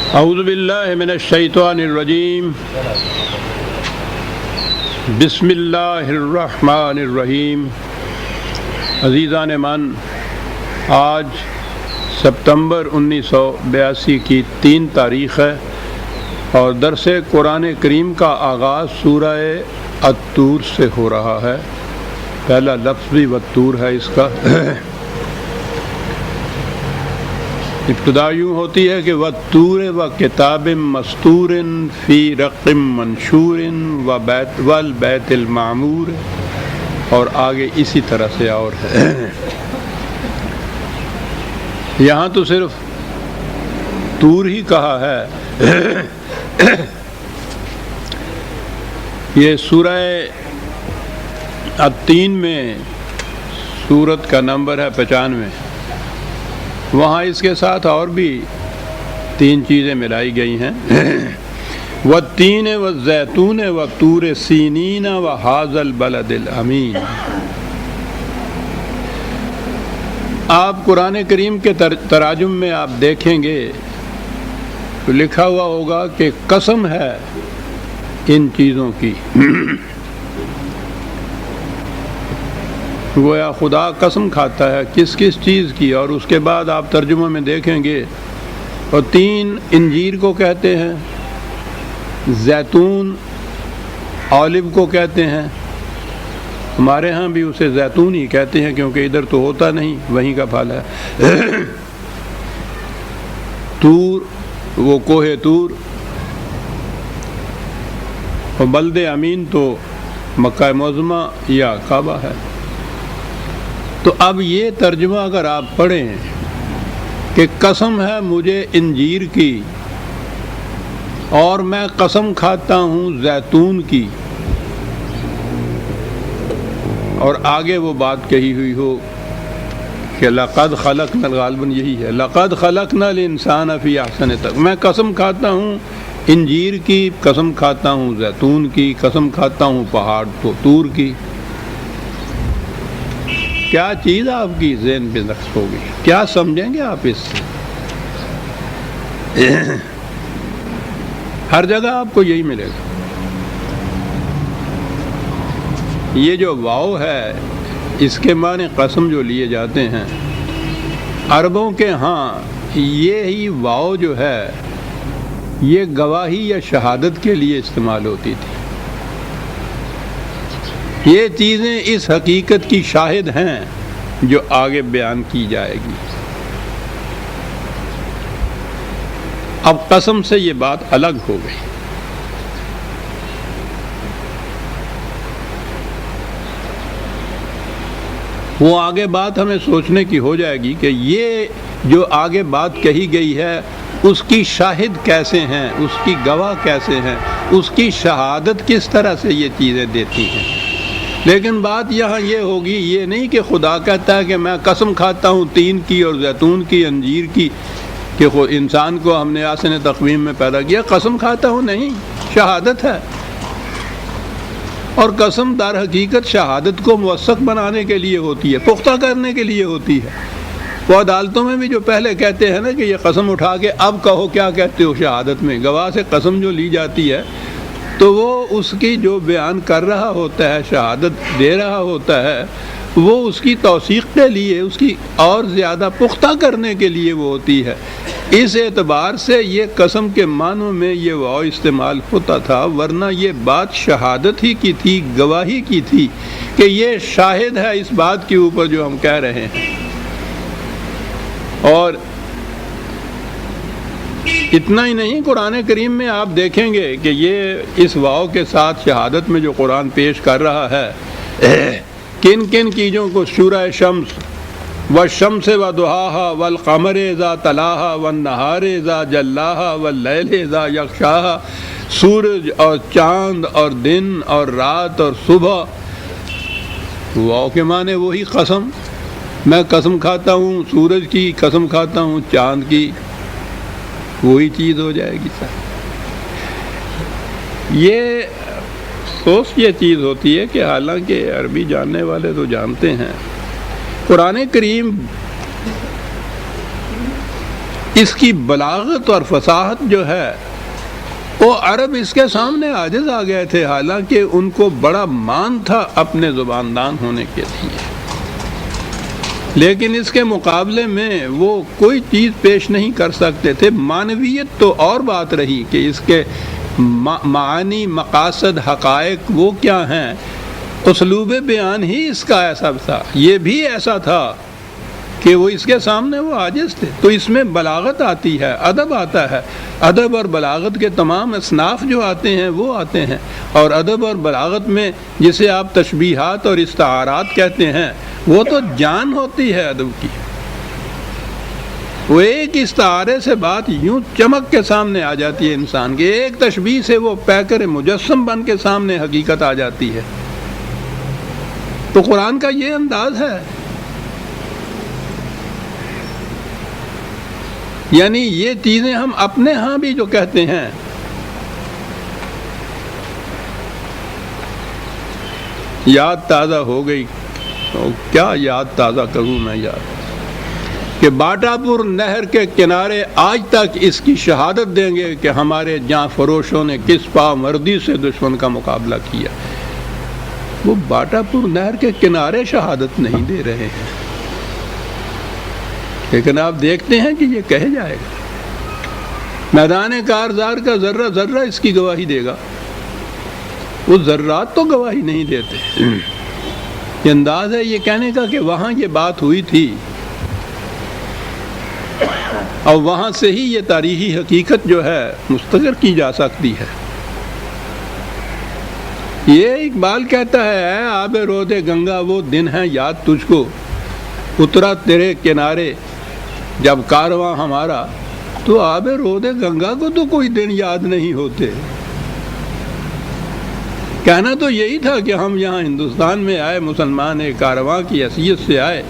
اعوذ باللہ من الشیطان الرجیم بسم اللہ الرحمن الرحیم۔ عزیزان من، آج ستمبر 1982 کی 3 تاریخ ہے اور درس قرآن کریم کا آغاز سورہ الطور سے ہو رہا ہے۔ پہلا لفظ بھی والطور ہے اس کا۔ ابتدا یوں ہوتی ہے کہ والطور و کتاب مستور فی رق منشور والبیت المعمور، اور آگے اسی طرح سے اور ہے۔ یہاں تو صرف طور ہی کہا ہے۔ یہ سورہ التین میں سورت کا نمبر ہے 95۔ وہاں اس کے ساتھ اور بھی 3 چیزیں ملائی گئی ہیں۔ والتین والزیتون وطور سینین وہذا البلد الامین۔ آپ قرآن کریم کے تراجم میں آپ دیکھیں گے تو لکھا ہوا ہوگا کہ قسم ہے ان چیزوں کی۔ گویا خدا قسم کھاتا ہے کس کس چیز کی، اور اس کے بعد آپ ترجمہ میں دیکھیں گے اور 3 انجیر کو کہتے ہیں، زیتون اولیو کو کہتے ہیں۔ ہمارے ہاں بھی اسے زیتون ہی کہتے ہیں کیونکہ ادھر تو ہوتا نہیں، وہیں کا پھل ہے۔ طور وہ کوہ طور، اور بلد امین تو مکہ معظمہ یا کعبہ ہے۔ تو اب یہ ترجمہ اگر آپ پڑھیں کہ قسم ہے مجھے انجیر کی اور میں قسم کھاتا ہوں زیتون کی، اور آگے وہ بات کہی ہوئی ہو کہ لقد خلقنا، غالباً یہی ہے، لقد خلقنا الانسان فی احسن تقویم۔ میں قسم کھاتا ہوں انجیر کی، قسم کھاتا ہوں زیتون کی، قسم کھاتا ہوں پہاڑ طور کی۔ کیا چیز آپ کی ذہن پہ نقش ہوگی، کیا سمجھیں گے آپ اس سے؟ ہر جگہ آپ کو یہی ملے گا۔ یہ جو واو ہے اس کے معنی قسم جو لیے جاتے ہیں، عربوں کے ہاں یہی واو جو ہے یہ گواہی یا شہادت کے لیے استعمال ہوتی تھی۔ یہ چیزیں اس حقیقت کی شاہد ہیں جو آگے بیان کی جائے گی۔ اب قسم سے یہ بات الگ ہو گئی۔ وہ آگے بات ہمیں سوچنے کی ہو جائے گی کہ یہ جو آگے بات کہی گئی ہے اس کی شاہد کیسے ہیں، اس کی گواہ کیسے ہیں، اس کی شہادت کس طرح سے یہ چیزیں دیتی ہیں۔ لیکن بات یہاں یہ ہوگی، یہ نہیں کہ خدا کہتا ہے کہ میں قسم کھاتا ہوں تین کی اور زیتون کی، انجیر کی، کہ انسان کو ہم نے احسن تقویم میں پیدا کیا۔ قسم کھاتا ہوں نہیں، شہادت ہے۔ اور قسم در حقیقت شہادت کو موثق بنانے کے لیے ہوتی ہے، پختہ کرنے کے لیے ہوتی ہے۔ وہ عدالتوں میں بھی جو پہلے کہتے ہیں نا کہ یہ قسم اٹھا کے اب کہو کیا کہتے ہو شہادت میں، گواہ سے قسم جو لی جاتی ہے تو وہ اس کی جو بیان کر رہا ہوتا ہے، شہادت دے رہا ہوتا ہے، وہ اس کی توثیق کے لیے، اس کی اور زیادہ پختہ کرنے کے لیے وہ ہوتی ہے۔ اس اعتبار سے یہ قسم کے معنوں میں یہ واو استعمال ہوتا تھا، ورنہ یہ بات شہادت ہی کی تھی، گواہی کی تھی کہ یہ شاہد ہے اس بات کے اوپر جو ہم کہہ رہے ہیں۔ اور اتنا ہی نہیں، قرآن کریم میں آپ دیکھیں گے کہ یہ اس واو کے ساتھ شہادت میں جو قرآن پیش کر رہا ہے، کن کن چیزوں کو، سورہ شمس، والشمس وضحاها والقمر اذا تلاها والنہار اذا جلاها واللیل اذا یغشاها، سورج اور چاند اور دن اور رات اور صبح۔ واو کے معنی وہی قسم، میں قسم کھاتا ہوں سورج کی، قسم کھاتا ہوں چاند کی، وہی چیز ہو جائے گی۔ یہ افسوس یہ چیز ہوتی ہے کہ حالانکہ عربی جاننے والے تو جانتے ہیں، قرآن کریم اس کی بلاغت اور فصاحت جو ہے وہ عرب اس کے سامنے عاجز آ گئے تھے، حالانکہ ان کو بڑا مان تھا اپنے زباندان ہونے کے لیے، لیکن اس کے مقابلے میں وہ کوئی چیز پیش نہیں کر سکتے تھے۔ معنویت تو اور بات رہی کہ اس کے معانی، مقاصد، حقائق وہ کیا ہیں، اسلوب بیان ہی اس کا ایسا تھا، یہ بھی ایسا تھا کہ وہ اس کے سامنے وہ عاجز تھے۔ تو اس میں بلاغت آتی ہے، ادب آتا ہے، ادب اور بلاغت کے تمام اصناف جو آتے ہیں وہ آتے ہیں، اور ادب اور بلاغت میں جسے آپ تشبیہات اور استعارات کہتے ہیں وہ تو جان ہوتی ہے ادب کی۔ وہ ایک استعارے سے بات یوں چمک کے سامنے آ جاتی ہے انسان کے، ایک تشبیہ سے وہ پیکر مجسم بن کے سامنے حقیقت آ جاتی ہے۔ تو قرآن کا یہ انداز ہے، یعنی یہ چیزیں ہم اپنے ہاں بھی جو کہتے ہیں، یاد تازہ ہو گئی، تو کیا یاد تازہ کروں میں یاد کہ باٹا پور نہر کے کنارے آج تک اس کی شہادت دیں گے کہ ہمارے جاں فروشوں نے کس پامردی سے دشمن کا مقابلہ کیا۔ وہ باٹا پور نہر کے کنارے شہادت نہیں دے رہے ہیں، لیکن آپ دیکھتے ہیں کہ یہ کہے جائے گا۔ میدان کارزار کا ذرہ ذرہ اس کی گواہی دے گا، وہ ذرات تو گواہی نہیں دیتے۔ یہ انداز ہے یہ کہنے کا کہ وہاں یہ بات ہوئی تھی، اور وہاں سے ہی یہ تاریخی حقیقت جو ہے مستقر کی جا سکتی ہے۔ یہ اقبال کہتا ہے، اے آب رود گنگا وہ دن ہے یاد تجھ کو، اترا تیرے کنارے جب کارواں ہمارا۔ تو آب رود گنگا کو تو کوئی دن یاد نہیں ہوتے۔ کہنا تو یہی تھا کہ ہم یہاں ہندوستان میں آئے، مسلمان ایک کارواں کی حیثیت سے آئے،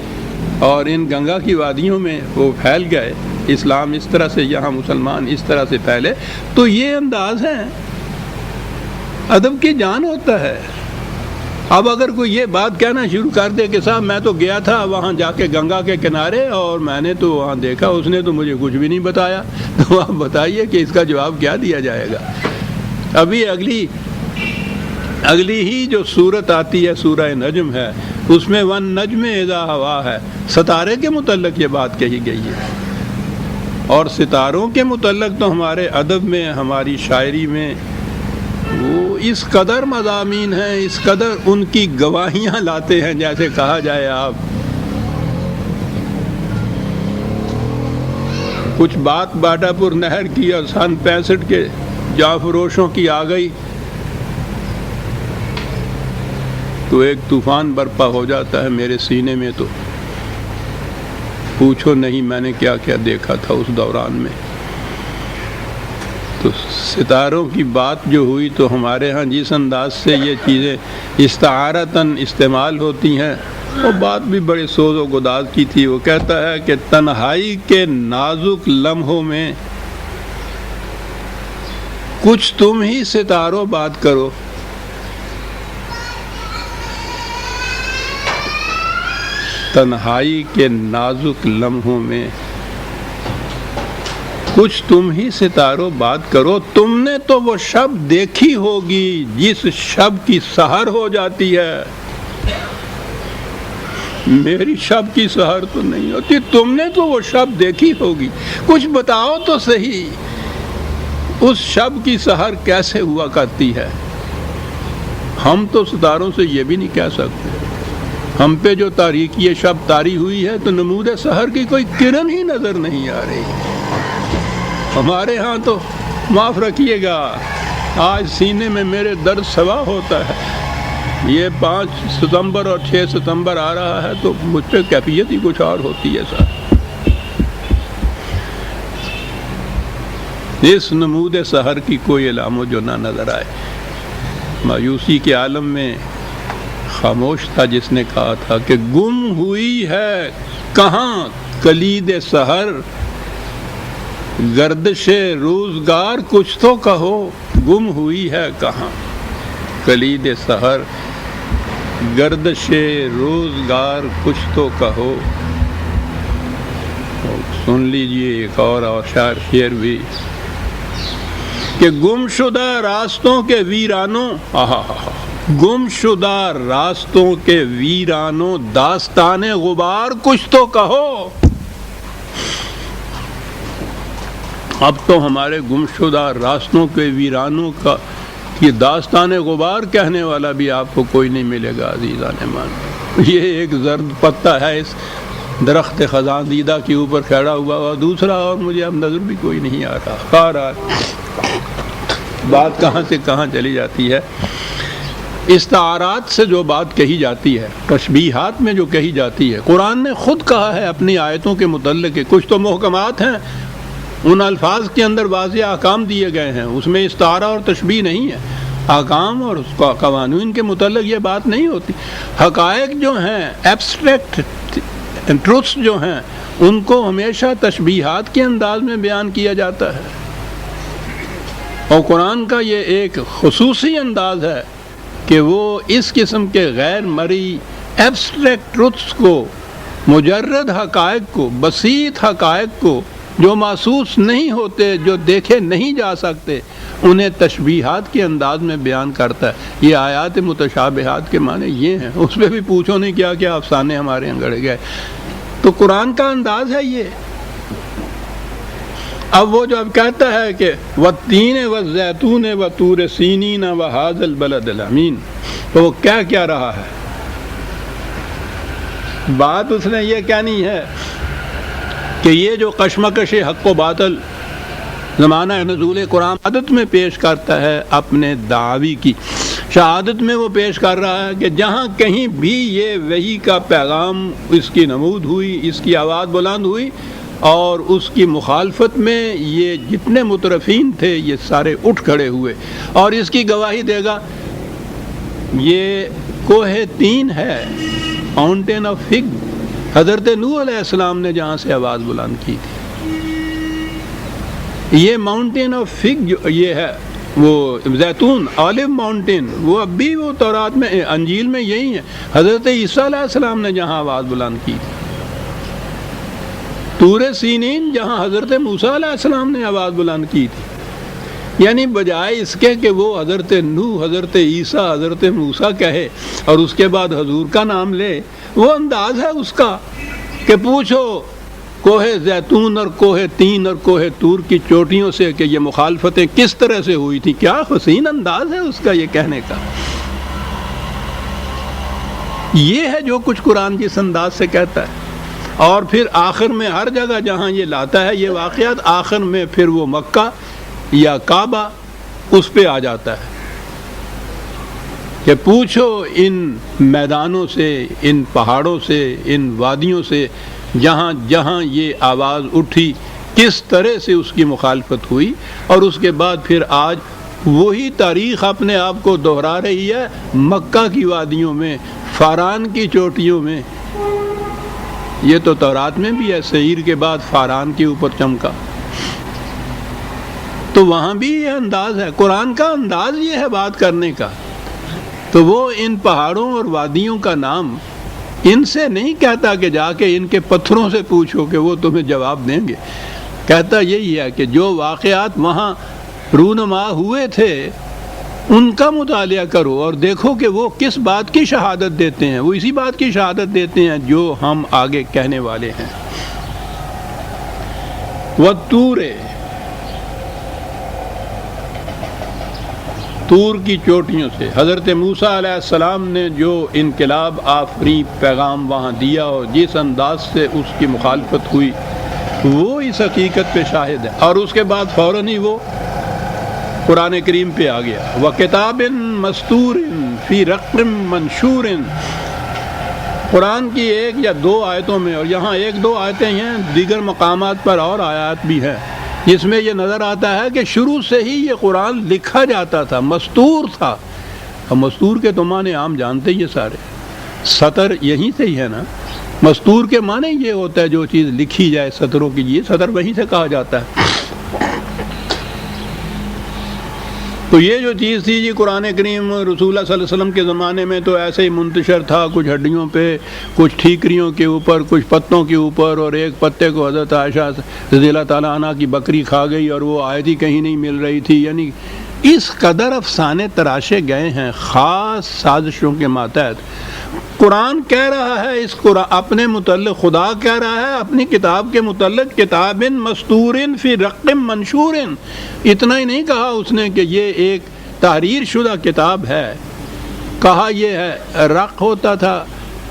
اور ان گنگا کی وادیوں میں وہ پھیل گئے، اسلام اس طرح سے یہاں مسلمان اس طرح سے پھیلے۔ تو یہ انداز ہے، ادب کی جان ہوتا ہے۔ اب اگر کوئی یہ بات کہنا شروع کر دے کہ صاحب میں تو گیا تھا وہاں جا کے گنگا کے کنارے اور میں نے تو وہاں دیکھا، اس نے تو مجھے کچھ بھی نہیں بتایا، تو آپ بتائیے کہ اس کا جواب کیا دیا جائے گا۔ ابھی اگلی ہی جو سورت آتی ہے سورہ نجم ہے، اس میں ون نجم اذا ہوا ہے، ستارے کے متعلق یہ بات کہی گئی ہے، اور ستاروں کے متعلق تو ہمارے ادب میں، ہماری شاعری میں وہ اس قدر مضامین ہیں، اس قدر ان کی گواہیاں لاتے ہیں، جیسے کہا جائے آپ کچھ بات باٹا پور نہر کی اور سن 65 کے جاں فروشوں کی آ گئی تو ایک طوفان برپا ہو جاتا ہے میرے سینے میں، تو پوچھو نہیں میں نے کیا کیا دیکھا تھا اس دوران میں۔ تو ستاروں کی بات جو ہوئی تو ہمارے ہاں جس انداز سے یہ چیزیں استعارتاً استعمال ہوتی ہیں، وہ بات بھی بڑے سوز و گداز کی تھی۔ وہ کہتا ہے کہ تنہائی کے نازک لمحوں میں کچھ تم ہی ستاروں بات کرو، تنہائی کے نازک لمحوں میں کچھ تم ہی ستاروں بات کرو، تم نے تو وہ شب دیکھی ہوگی جس شب کی سحر ہو جاتی ہے، میری شب کی سحر تو نہیں ہوتی، تم نے تو وہ شب دیکھی ہوگی، کچھ بتاؤ تو صحیح اس شب کی سحر کیسے ہوا کرتی ہے۔ ہم تو ستاروں سے یہ بھی نہیں کہہ سکتے، ہم پہ جو تاریکی شب طاری ہوئی ہے تو نمود سحر کی کوئی کرن ہی نظر نہیں آ رہی۔ ہمارے ہاں تو معاف رکھیے گا، آج سینے میں میرے درد سوا ہوتا ہے، یہ 5 ستمبر اور 6 ستمبر آ رہا ہے تو مجھ پہ کیفیت ہی کچھ اور ہوتی ہے سر۔ اس نمود سحر کی کوئی علامت جو نہ نظر آئے، مایوسی کے عالم میں خاموش تھا جس نے کہا تھا کہ گم ہوئی ہے کہاں کلید سحر، گردش روزگار کچھ تو کہو، گم ہوئی ہے کہاں کلید سحر، گردش روزگار کچھ تو کہو۔ سن لیجئے ایک اور شعر بھی کہ گم شدہ راستوں کے ویرانوں، گم شدہ راستوں کے ویرانوں، داستان غبار کچھ تو کہو۔ اب تو ہمارے گم شدہ راستوں کے ویرانوں کا یہ داستان غبار کہنے والا بھی آپ کو کوئی نہیں ملے گا عزیزان مان۔ یہ ایک زرد پتا ہے اس درخت خزان دیدہ کے اوپر کھڑا ہوا، اور دوسرا اور مجھے اب نظر بھی کوئی نہیں آ رہا۔ خیر بات کہاں سے کہاں چلی جاتی ہے۔ استعارات سے جو بات کہی جاتی ہے، تشبیہات میں جو کہی جاتی ہے، قرآن نے خود کہا ہے اپنی آیتوں کے متعلق، کچھ تو محکمات ہیں، ان الفاظ کے اندر واضح احکام دیے گئے ہیں، اس میں استعارہ اور تشبیہ نہیں ہے۔ احکام اور قوانین کے متعلق یہ بات نہیں ہوتی۔ حقائق جو ہیں، ایبسٹریکٹ ٹروتھس جو ہیں، ان کو ہمیشہ تشبیہات کے انداز میں بیان کیا جاتا ہے، اور قرآن کا یہ ایک خصوصی انداز ہے کہ وہ اس قسم کے غیر مرئی ایبسٹریکٹ ٹروتھس کو، مجرد حقائق کو، بسیط حقائق کو جو محسوس نہیں ہوتے، جو دیکھے نہیں جا سکتے، انہیں تشبیہات کے انداز میں بیان کرتا ہے۔ یہ آیات متشابہات کے معنی یہ ہیں، اس پہ بھی پوچھو نہیں کیا کیا افسانے ہمارے انگڑ گئے۔ تو قرآن کا انداز ہے یہ۔ اب وہ جو اب کہتا ہے کہ والتین والزیتون وطور سینین وہذا البلد الامین، تو وہ کیا کیا رہا ہے؟ بات اس نے یہ کہنی ہے کہ یہ جو کشمکش حق و باطل زمانہ نزول قرآن عادت میں پیش کرتا ہے، اپنے دعوی کی شہادت میں وہ پیش کر رہا ہے کہ جہاں کہیں بھی یہ وحی کا پیغام اس کی نمود ہوئی، اس کی آواز بلند ہوئی، اور اس کی مخالفت میں یہ جتنے مترفین تھے یہ سارے اٹھ کھڑے ہوئے، اور اس کی گواہی دے گا یہ کوہ تین ہے، ماؤنٹین آف فگ، حضرت نوح علیہ السلام نے جہاں سے آواز بلند کی تھی۔ یہ ماؤنٹین آف فگ جو یہ ہے، وہ زیتون آلو ماؤنٹین، وہ اب بھی وہ تورات میں، انجیل میں یہی ہے۔ حضرت عیسیٰ علیہ السلام نے جہاں آواز بلند کی تھی، طور سینین جہاں حضرت موسیٰ علیہ السلام نے آواز بلند کی تھی۔ یعنی بجائے اس کے کہ وہ حضرت نوح، حضرت عیسیٰ، حضرت موسیٰ کہے اور اس کے بعد حضور کا نام لے، وہ انداز ہے اس کا کہ پوچھو کوہ زیتون اور کوہ تین اور کوہ طور کی چوٹیوں سے کہ یہ مخالفتیں کس طرح سے ہوئی تھی۔ کیا حسین انداز ہے اس کا یہ کہنے کا۔ یہ ہے جو کچھ قرآن جس انداز سے کہتا ہے، اور پھر آخر میں ہر جگہ جہاں یہ لاتا ہے یہ واقعات، آخر میں پھر وہ مکہ یا کعبہ اس پہ آ جاتا ہے کہ پوچھو ان میدانوں سے، ان پہاڑوں سے، ان وادیوں سے جہاں جہاں یہ آواز اٹھی کس طرح سے اس کی مخالفت ہوئی، اور اس کے بعد پھر آج وہی تاریخ اپنے آپ کو دہرا رہی ہے مکہ کی وادیوں میں، فاران کی چوٹیوں میں۔ یہ تو تورات میں بھی ہے، سعیر کے بعد فاران کے اوپر چمکا، تو وہاں بھی یہ انداز ہے۔ قرآن کا انداز یہ ہے بات کرنے کا، تو وہ ان پہاڑوں اور وادیوں کا نام ان سے نہیں کہتا کہ جا کے ان کے پتھروں سے پوچھو کہ وہ تمہیں جواب دیں گے۔ کہتا یہی ہے کہ جو واقعات وہاں رونما ہوئے تھے ان کا مطالعہ کرو اور دیکھو کہ وہ کس بات کی شہادت دیتے ہیں۔ وہ اسی بات کی شہادت دیتے ہیں جو ہم آگے کہنے والے ہیں۔ وطور، طور کی چوٹیوں سے حضرت موسیٰ علیہ السلام نے جو انقلاب آفری پیغام وہاں دیا اور جس انداز سے اس کی مخالفت ہوئی وہ اس حقیقت پہ شاہد ہے، اور اس کے بعد فوراً ہی وہ قرآن کریم پہ آ گیا۔ وَكِتَابٍ مَسْطُورٍ فِي رَقٍّ مَنشُورٍ، قرآن کی ایک یا دو آیتوں میں، اور یہاں ایک دو آیتیں ہیں، دیگر مقامات پر اور آیات بھی ہیں، جس میں یہ نظر آتا ہے کہ شروع سے ہی یہ قرآن لکھا جاتا تھا، مستور تھا۔ اور مستور کے تو معنی عام جانتے ہی سارے، سطر یہیں سے ہی ہے نا۔ مستور کے معنی یہ ہوتا ہے جو چیز لکھی جائے سطروں کی، یہ سطر وہیں سے کہا جاتا ہے۔ تو یہ جو چیز تھی جی قرآن کریم رسول اللہ صلی اللہ علیہ وسلم کے زمانے میں تو ایسے ہی منتشر تھا، کچھ ہڈیوں پہ، کچھ ٹھیکریوں کے اوپر، کچھ پتوں کے اوپر، اور ایک پتے کو حضرت عائشہ رضی اللہ تعالیٰ عنہ کی بکری کھا گئی اور وہ آیت ہی کہیں نہیں مل رہی تھی. یعنی اس قدر افسانے تراشے گئے ہیں خاص سازشوں کے ماتحت. قرآن کہہ رہا ہے اس قرآن اپنے متعلق، خدا کہہ رہا ہے اپنی کتاب کے متعلق کتاب مستور فی رق منشور. اتنا ہی نہیں کہا اس نے کہ یہ ایک تحریر شدہ کتاب ہے، کہا یہ ہے رق ہوتا تھا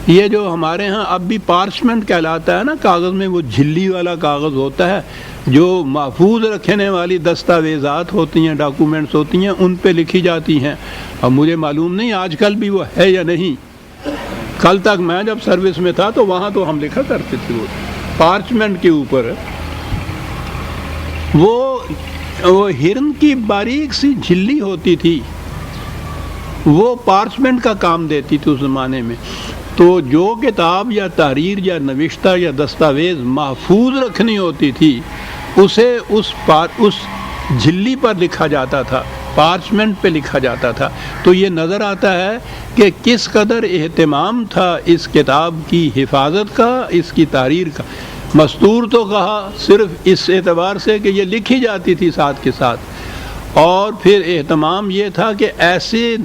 یہ جو ہمارے ہاں اب بھی پارچمنٹ کہلاتا ہے نا، کاغذ میں وہ جھلی والا کاغذ ہوتا ہے جو محفوظ رکھنے والی دستاویزات ہوتی ہیں، ڈاکومنٹس ہوتی ہیں، ان پہ لکھی جاتی ہیں. اب مجھے معلوم نہیں آج کل بھی وہ ہے یا نہیں. کل تک میں جب سروس میں تھا تو وہاں تو ہم لکھا کرتے تھے وہ پارچمنٹ کے اوپر وہ ہرن کی باریک سی جھلی ہوتی تھی، وہ پارچمنٹ کا کام دیتی تھی اس زمانے میں. تو جو کتاب یا تحریر یا نوشتہ یا دستاویز محفوظ رکھنی ہوتی تھی اسے اس جھلی پر لکھا جاتا تھا، پارچمنٹ پہ لکھا جاتا تھا. تو یہ نظر آتا ہے کہ کس قدر اہتمام تھا اس کتاب کی حفاظت کا، اس کی تحریر کا. مستور تو کہا صرف اس اعتبار سے کہ یہ لکھی جاتی تھی ساتھ کے ساتھ، اور پھر اہتمام یہ تھا کہ ایسے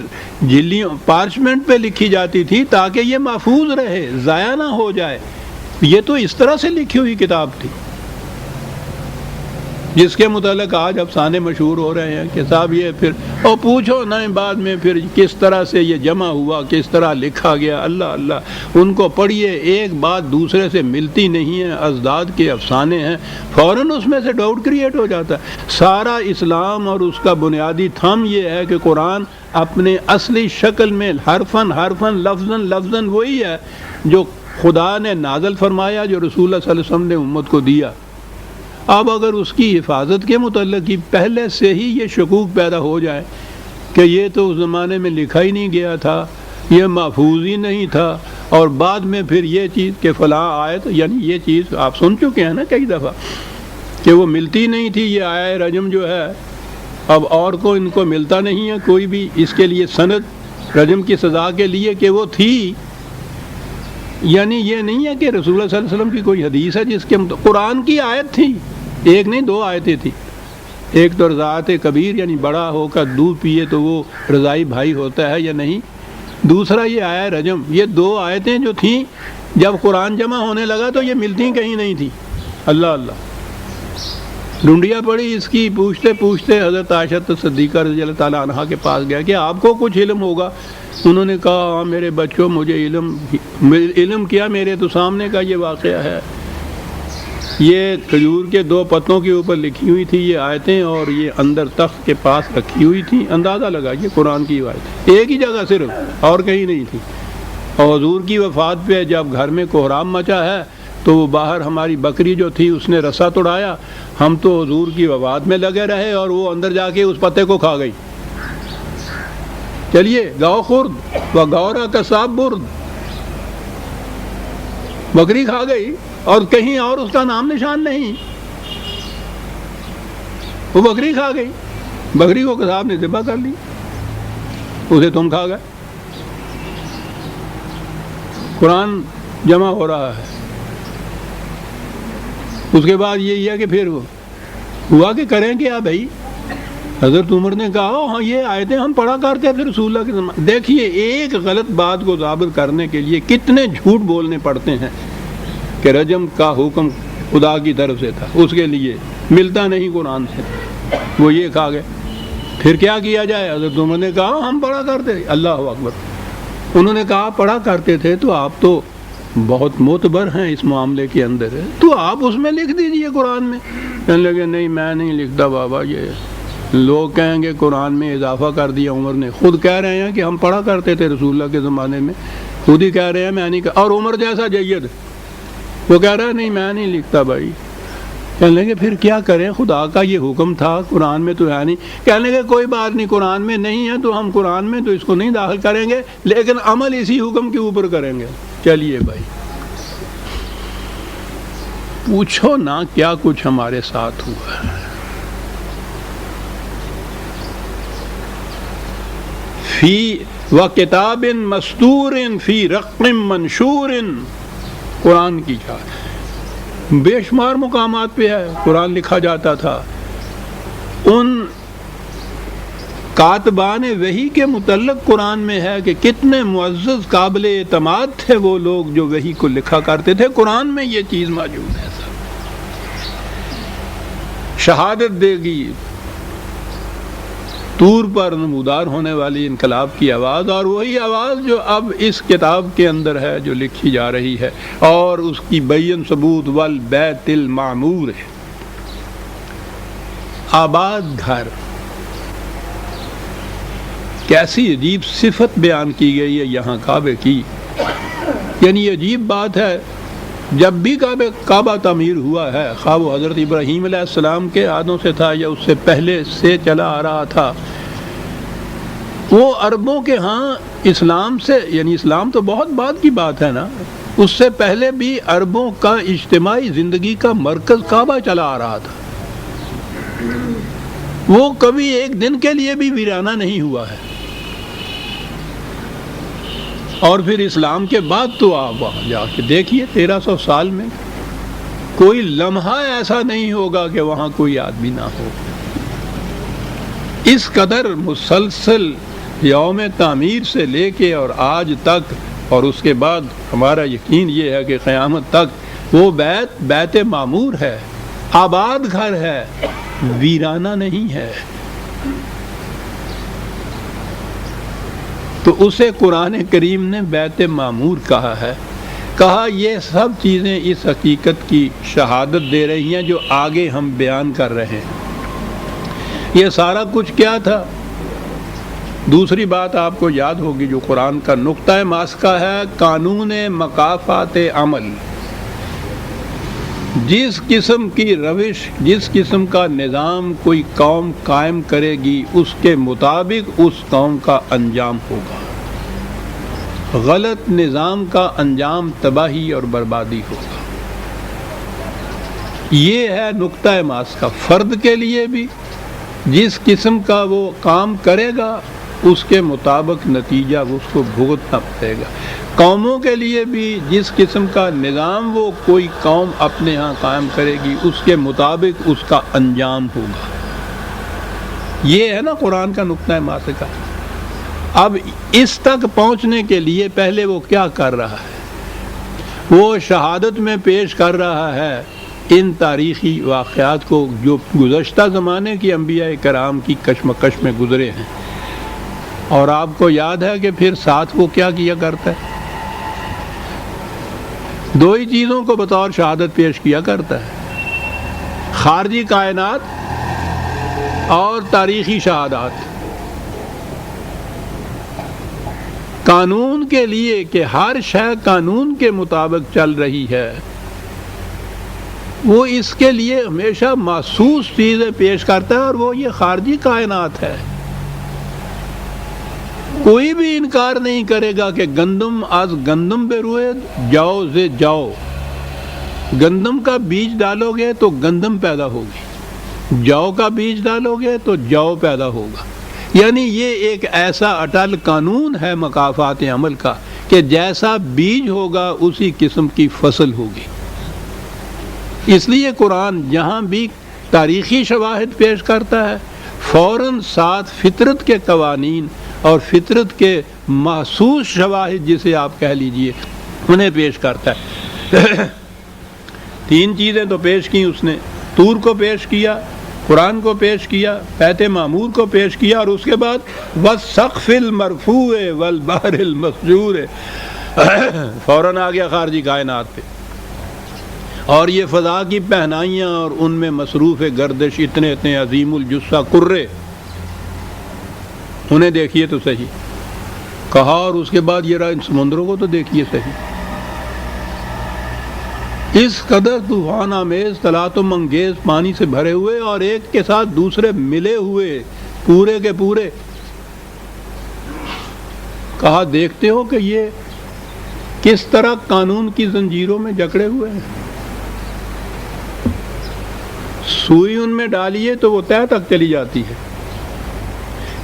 جھلیوں پارچمنٹ پہ لکھی جاتی تھی تاکہ یہ محفوظ رہے، ضائع نہ ہو جائے. یہ تو اس طرح سے لکھی ہوئی کتاب تھی جس کے متعلق آج افسانے مشہور ہو رہے ہیں کہ صاحب یہ پھر اور پوچھو نہ بعد میں پھر کس طرح سے یہ جمع ہوا، کس طرح لکھا گیا. اللہ اللہ ان کو پڑھیے، ایک بات دوسرے سے ملتی نہیں ہے، ازداد کے افسانے ہیں، فوراً اس میں سے ڈاؤٹ کریٹ ہو جاتا ہے. سارا اسلام اور اس کا بنیادی تھم یہ ہے کہ قرآن اپنے اصلی شکل میں حرفاً لفظاً وہی ہے جو خدا نے نازل فرمایا، جو رسول اللہ صلی اللہ علیہ وسلم نے امت کو دیا. اب اگر اس کی حفاظت کے متعلق ہی پہلے سے ہی یہ شکوک پیدا ہو جائے کہ یہ تو اس زمانے میں لکھا ہی نہیں گیا تھا، یہ محفوظ ہی نہیں تھا، اور بعد میں پھر یہ چیز کہ فلاں آیت، یعنی یہ چیز آپ سن چکے ہیں نا کئی دفعہ کہ وہ ملتی نہیں تھی. یہ آیہ رجم جو ہے اب اور کو ان کو ملتا نہیں ہے کوئی بھی اس کے لیے سند رجم کی سزا کے لیے کہ وہ تھی. یعنی یہ نہیں ہے کہ رسول اللہ صلی اللہ علیہ وسلم کی کوئی حدیث ہے جس کے قرآن کی آیت تھی، ایک نہیں دو آیتیں تھی. ایک تو رضاعت کبیر یعنی بڑا ہو کر دودھ پیے تو وہ رضائی بھائی ہوتا ہے یا نہیں. دوسرا یہ آیا رجم، یہ دو آیتیں جو تھیں جب قرآن جمع ہونے لگا تو یہ ملتی کہیں نہیں تھی. اللہ اللہ ڈھونڈیا پڑی اس کی، پوچھتے پوچھتے حضرت عائشہ صدیقہ رضی اللہ تعالیٰ عنہا کے پاس گیا کہ آپ کو کچھ علم ہوگا. انہوں نے کہا ہاں میرے بچوں مجھے علم کیا، میرے تو سامنے کا یہ واقعہ ہے. یہ کھجور کے دو پتوں کے اوپر لکھی ہوئی تھی یہ آیتیں، اور یہ اندر تخت کے پاس رکھی ہوئی تھی. اندازہ لگا یہ قرآن کی آیت ایک ہی جگہ صرف، اور کہیں نہیں تھی. اور حضور کی وفات پہ جب گھر میں کوہرام مچا ہے تو وہ باہر ہماری بکری جو تھی اس نے رسا توڑایا، ہم تو حضور کی وفات میں لگے رہے اور وہ اندر جا کے اس پتے کو کھا گئی. چلیے گاؤ خرد و گورا کا صاحب برد، بکری کھا گئی اور کہیں اور اس کا نام نشان نہیں، وہ بکری کھا گئی. بکری کو قصاب نے ذبح کر لی، اسے تم کھا گئے. قرآن جمع ہو رہا ہے. اس کے بعد یہی ہے کہ پھر ہوا کہ کریں کیا بھائی. حضرت عمر نے کہا ہاں یہ آیتیں ہم پڑھا کرتے تھے رسول اللہ کے زمانے. دیکھیے ایک غلط بات کو ثابت کرنے کے لیے کتنے جھوٹ بولنے پڑتے ہیں کہ رجم کا حکم خدا کی طرف سے تھا، اس کے لیے ملتا نہیں قرآن سے، وہ یہ کہا گئے. پھر کیا کیا جائے؟ حضرت عمر نے کہا ہم پڑھا کرتے تھے. اللہ اکبر. انہوں نے کہا پڑھا کرتے تھے تو آپ تو بہت معتبر ہیں اس معاملے کے اندر ہے، تو آپ اس میں لکھ دیجئے قرآن میں. کہنے لگے نہیں میں نہیں لکھتا بابا، یہ لوگ کہیں گے قرآن میں اضافہ کر دیا. عمر نے خود کہہ رہے ہیں کہ ہم پڑھا کرتے تھے رسول اللہ کے زمانے میں، خود ہی کہہ رہے ہیں میں نہیں. اور عمر جیسا جید وہ کہہ رہا ہے نہیں میں نہیں لکھتا بھائی. کہنے لگے پھر کیا کریں، خدا کا یہ حکم تھا قرآن میں تو ہے نہیں. کہنے لگے کوئی بات نہیں، قرآن میں نہیں ہے تو ہم قرآن میں تو اس کو نہیں داخل کریں گے، لیکن عمل اسی حکم کے اوپر کریں گے. چلیے بھائی پوچھو نا کیا کچھ ہمارے ساتھ ہوا ہے. فی و کتاب مستور فی رق منشور، قرآن کی چار بے شمار مقامات پہ ہے قرآن لکھا جاتا تھا۔ ان کاتبان وحی کے متعلق قرآن میں ہے کہ کتنے معزز قابل اعتماد تھے وہ لوگ جو وحی کو لکھا کرتے تھے، قرآن میں یہ چیز موجود ہے۔ سب شہادت دے گی طور پر نمودار ہونے والی انقلاب کی آواز، اور وہی آواز جو اب اس کتاب کے اندر ہے جو لکھی جا رہی ہے، اور اس کی بین ثبوت والبیت المعمور ہے۔ آباد گھر، کیسی عجیب صفت بیان کی گئی ہے یہاں کعبے کی، یعنی عجیب بات ہے، جب بھی کعبہ تعمیر ہوا ہے، خواہ وہ حضرت ابراہیم علیہ السلام کے ہاتھوں سے تھا یا اس سے پہلے سے چلا آ رہا تھا، وہ عربوں کے ہاں اسلام سے، یعنی اسلام تو بہت بعد کی بات ہے نا، اس سے پہلے بھی عربوں کا اجتماعی زندگی کا مرکز کعبہ چلا آ رہا تھا۔ وہ کبھی ایک دن کے لیے بھی ویرانہ نہیں ہوا ہے، اور پھر اسلام کے بعد تو آپ وہاں جا کے دیکھیے 1300 سال میں کوئی لمحہ ایسا نہیں ہوگا کہ وہاں کوئی آدمی نہ ہو۔ اس قدر مسلسل یوم تعمیر سے لے کے اور آج تک، اور اس کے بعد ہمارا یقین یہ ہے کہ قیامت تک وہ بیت معمور ہے، آباد گھر ہے، ویرانہ نہیں ہے۔ تو اسے قرآن کریم نے بیت معمور کہا ہے، کہا یہ سب چیزیں اس حقیقت کی شہادت دے رہی ہیں جو آگے ہم بیان کر رہے ہیں۔ یہ سارا کچھ کیا تھا؟ دوسری بات آپ کو یاد ہوگی جو قرآن کا نقطہ ماسکہ ہے، قانون مکافات عمل۔ جس قسم کی روش، جس قسم کا نظام کوئی قوم قائم کرے گی، اس کے مطابق اس قوم کا انجام ہوگا۔ غلط نظام کا انجام تباہی اور بربادی ہوگا۔ یہ ہے نقطہ ماسکہ۔ فرد کے لیے بھی جس قسم کا وہ کام کرے گا اس کے مطابق نتیجہ اس کو بھگتنا پڑے گا۔ قوموں کے لیے بھی جس قسم کا نظام وہ کوئی قوم اپنے ہاں قائم کرے گی اس کے مطابق اس کا انجام ہوگا۔ یہ ہے نا قرآن کا نقطہ ماسکہ۔ اب اس تک پہنچنے کے لیے پہلے وہ کیا کر رہا ہے؟ وہ شہادت میں پیش کر رہا ہے ان تاریخی واقعات کو جو گزشتہ زمانے کی انبیاء کرام کی کشمکش میں گزرے ہیں، اور آپ کو یاد ہے کہ پھر ساتھ وہ کیا کیا کرتا ہے؟ دو ہی چیزوں کو بطور شہادت پیش کیا کرتا ہے، خارجی کائنات اور تاریخی شہادات۔ قانون کے لیے کہ ہر شے قانون کے مطابق چل رہی ہے، وہ اس کے لیے ہمیشہ محسوس چیزیں پیش کرتا ہے، اور وہ یہ خارجی کائنات ہے۔ کوئی بھی انکار نہیں کرے گا کہ گندم از گندم بے روئے جاؤ سے جاؤ، گندم کا بیج ڈالو گے تو گندم پیدا ہوگی، جاؤ کا بیج ڈالو گے تو جاؤ پیدا ہوگا۔ یعنی یہ ایک ایسا اٹل قانون ہے مکافات عمل کا کہ جیسا بیج ہوگا اسی قسم کی فصل ہوگی۔ اس لیے قرآن جہاں بھی تاریخی شواہد پیش کرتا ہے، فوراً ساتھ فطرت کے قوانین اور فطرت کے محسوس شواہد جسے آپ کہہ لیجئے انہیں پیش کرتا ہے۔ تین چیزیں تو پیش کی اس نے، طور کو پیش کیا، قرآن کو پیش کیا، بیت معمور کو پیش کیا، اور اس کے بعد والسقف المرفوع والبحر المسجور، فوراً آ گیا خارجی کائنات پہ، اور یہ فضا کی پہنائیاں اور ان میں مصروف گردش اتنے اتنے عظیم الجثہ کرے، انہیں دیکھیے تو صحیح کہا، اور اس کے بعد یہ رہا ان سمندروں کو تو دیکھیے صحیح۔ اس قدر طوفان آمیز تلاطم انگیز پانی سے بھرے ہوئے اور ایک کے ساتھ دوسرے ملے ہوئے پورے کے پورے، کہا دیکھتے ہو کہ یہ کس طرح قانون کی زنجیروں میں جکڑے ہوئے ہیں، سوئی ان میں ڈالیے تو وہ تہہ تک چلی جاتی ہے،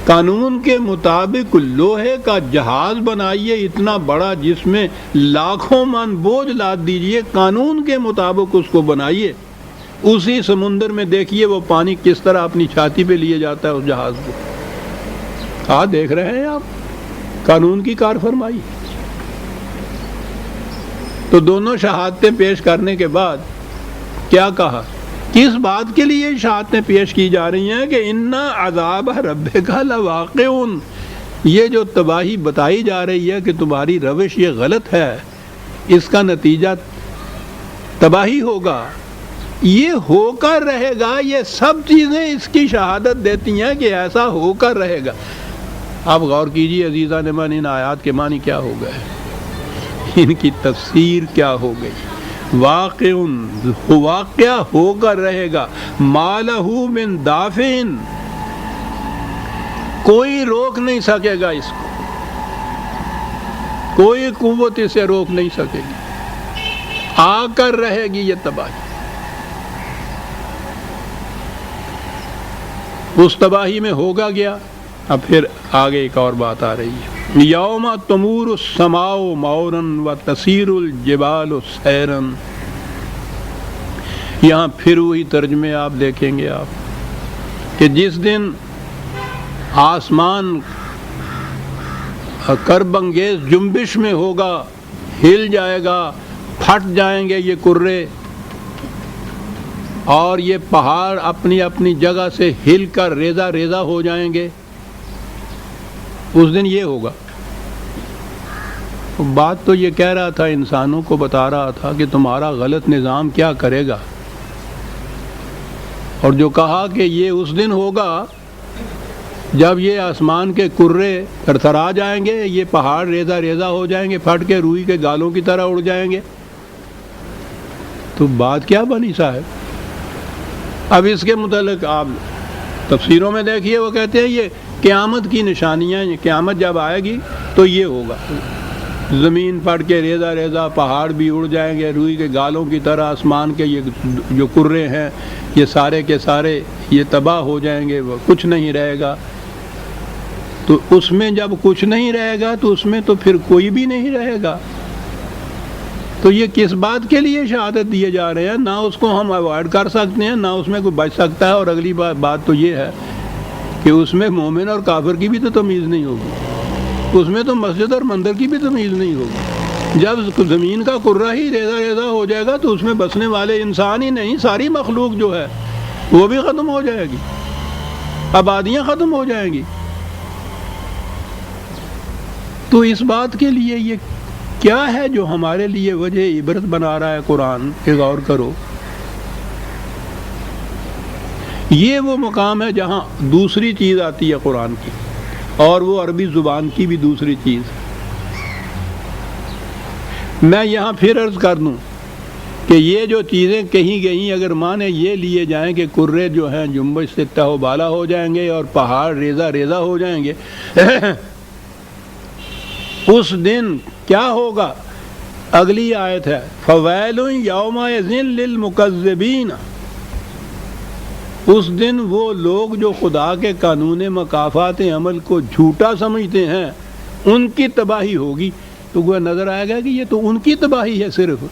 قانون کے مطابق لوہے کا جہاز بنائیے اتنا بڑا جس میں لاکھوں من بوجھ لاد دیجئے، قانون کے مطابق اس کو بنائیے، اسی سمندر میں دیکھیے وہ پانی کس طرح اپنی چھاتی پہ لیے جاتا ہے اس جہاز کو۔ دیکھ رہے ہیں آپ قانون کی کار فرمائی۔ تو دونوں شہادتیں پیش کرنے کے بعد کیا کہا؟ کس بات کے لیے شہادتیں پیش کی جا رہی ہیں کہ اِنَّ عَذَابَ رَبِّكَ لَوَاقِعٌ، یہ جو تباہی بتائی جا رہی ہے کہ تمہاری روش یہ غلط ہے، اس کا نتیجہ تباہی ہوگا، یہ ہو کر رہے گا۔ یہ سب چیزیں اس کی شہادت دیتی ہیں کہ ایسا ہو کر رہے گا۔ آپ غور کیجئے عزیزان من، ان آیات کے معنی کیا ہو گئے، ان کی تفسیر کیا ہو گئی۔ واقع، واقعہ ہو کر رہے گا، ما لہ من دافع، کوئی روک نہیں سکے گا اس کو، کوئی قوت اسے روک نہیں سکے گی، آ کر رہے گی یہ تباہی۔ اس تباہی میں ہوگا گیا۔ اب پھر آگے ایک اور بات آ رہی ہے، یوم تمور السماء مورا وتسیر الجبال سیرا۔ یہاں پھر وہی ترجمے آپ دیکھیں گے آپ کہ جس دن آسمان کرب انگیز جنبش میں ہوگا، ہل جائے گا، پھٹ جائیں گے یہ کرے، اور یہ پہاڑ اپنی اپنی جگہ سے ہل کر ریزہ ریزہ ہو جائیں گے، اس دن یہ ہوگا۔ بات تو یہ کہہ رہا تھا، انسانوں کو بتا رہا تھا کہ تمہارا غلط نظام کیا کرے گا، اور جو کہا کہ یہ اس دن ہوگا جب یہ آسمان کے کرے تھرتھرا جائیں گے، یہ پہاڑ ریزہ ریزہ ہو جائیں گے، پھٹ کے روئی کے گالوں کی طرح اڑ جائیں گے، تو بات کیا بنی صاحب؟ اب اس کے متعلق آپ تفسیروں میں دیکھیے، وہ کہتے ہیں یہ قیامت کی نشانیاں، قیامت جب آئے گی تو یہ ہوگا، زمین پھٹ کے ریزہ ریزہ، پہاڑ بھی اڑ جائیں گے روئی کے گالوں کی طرح، آسمان کے یہ جو کرے ہیں یہ سارے کے سارے یہ تباہ ہو جائیں گے، وہ کچھ نہیں رہے گا۔ تو اس میں جب کچھ نہیں رہے گا تو اس میں تو پھر کوئی بھی نہیں رہے گا۔ تو یہ کس بات کے لیے شہادت دیے جا رہے ہیں؟ نہ اس کو ہم اوائڈ کر سکتے ہیں، نہ اس میں کوئی بچ سکتا ہے، اور اگلی بات تو یہ ہے کہ اس میں مومن اور کافر کی بھی تو تمیز نہیں ہوگی، اس میں تو مسجد اور مندر کی بھی تمیز نہیں ہوگی۔ جب زمین کا کرہ ہی ریزہ ریزہ ہو جائے گا تو اس میں بسنے والے انسان ہی نہیں، ساری مخلوق جو ہے وہ بھی ختم ہو جائے گی، آبادیاں ختم ہو جائیں گی۔ تو اس بات کے لیے یہ کیا ہے جو ہمارے لیے وجہ عبرت بنا رہا ہے قرآن، کہ غور کرو۔ یہ وہ مقام ہے جہاں دوسری چیز آتی ہے قرآن کی، اور وہ عربی زبان کی بھی دوسری چیز۔ میں یہاں پھر عرض کر دوں کہ یہ جو چیزیں کہیں گئیں اگر معنی یہ لیے جائیں کہ کرے جو ہیں جنبش سے تہ و بالا ہو جائیں گے اور پہاڑ ریزہ ریزہ ہو جائیں گے، اس دن کیا ہوگا؟ اگلی آیت ہے فویل یومئذ للمکذبین۔ اس دن وہ لوگ جو خدا کے قانون مکافات عمل کو جھوٹا سمجھتے ہیں ان کی تباہی ہوگی۔ تو وہ نظر آئے گا کہ یہ تو ان کی تباہی ہے صرف،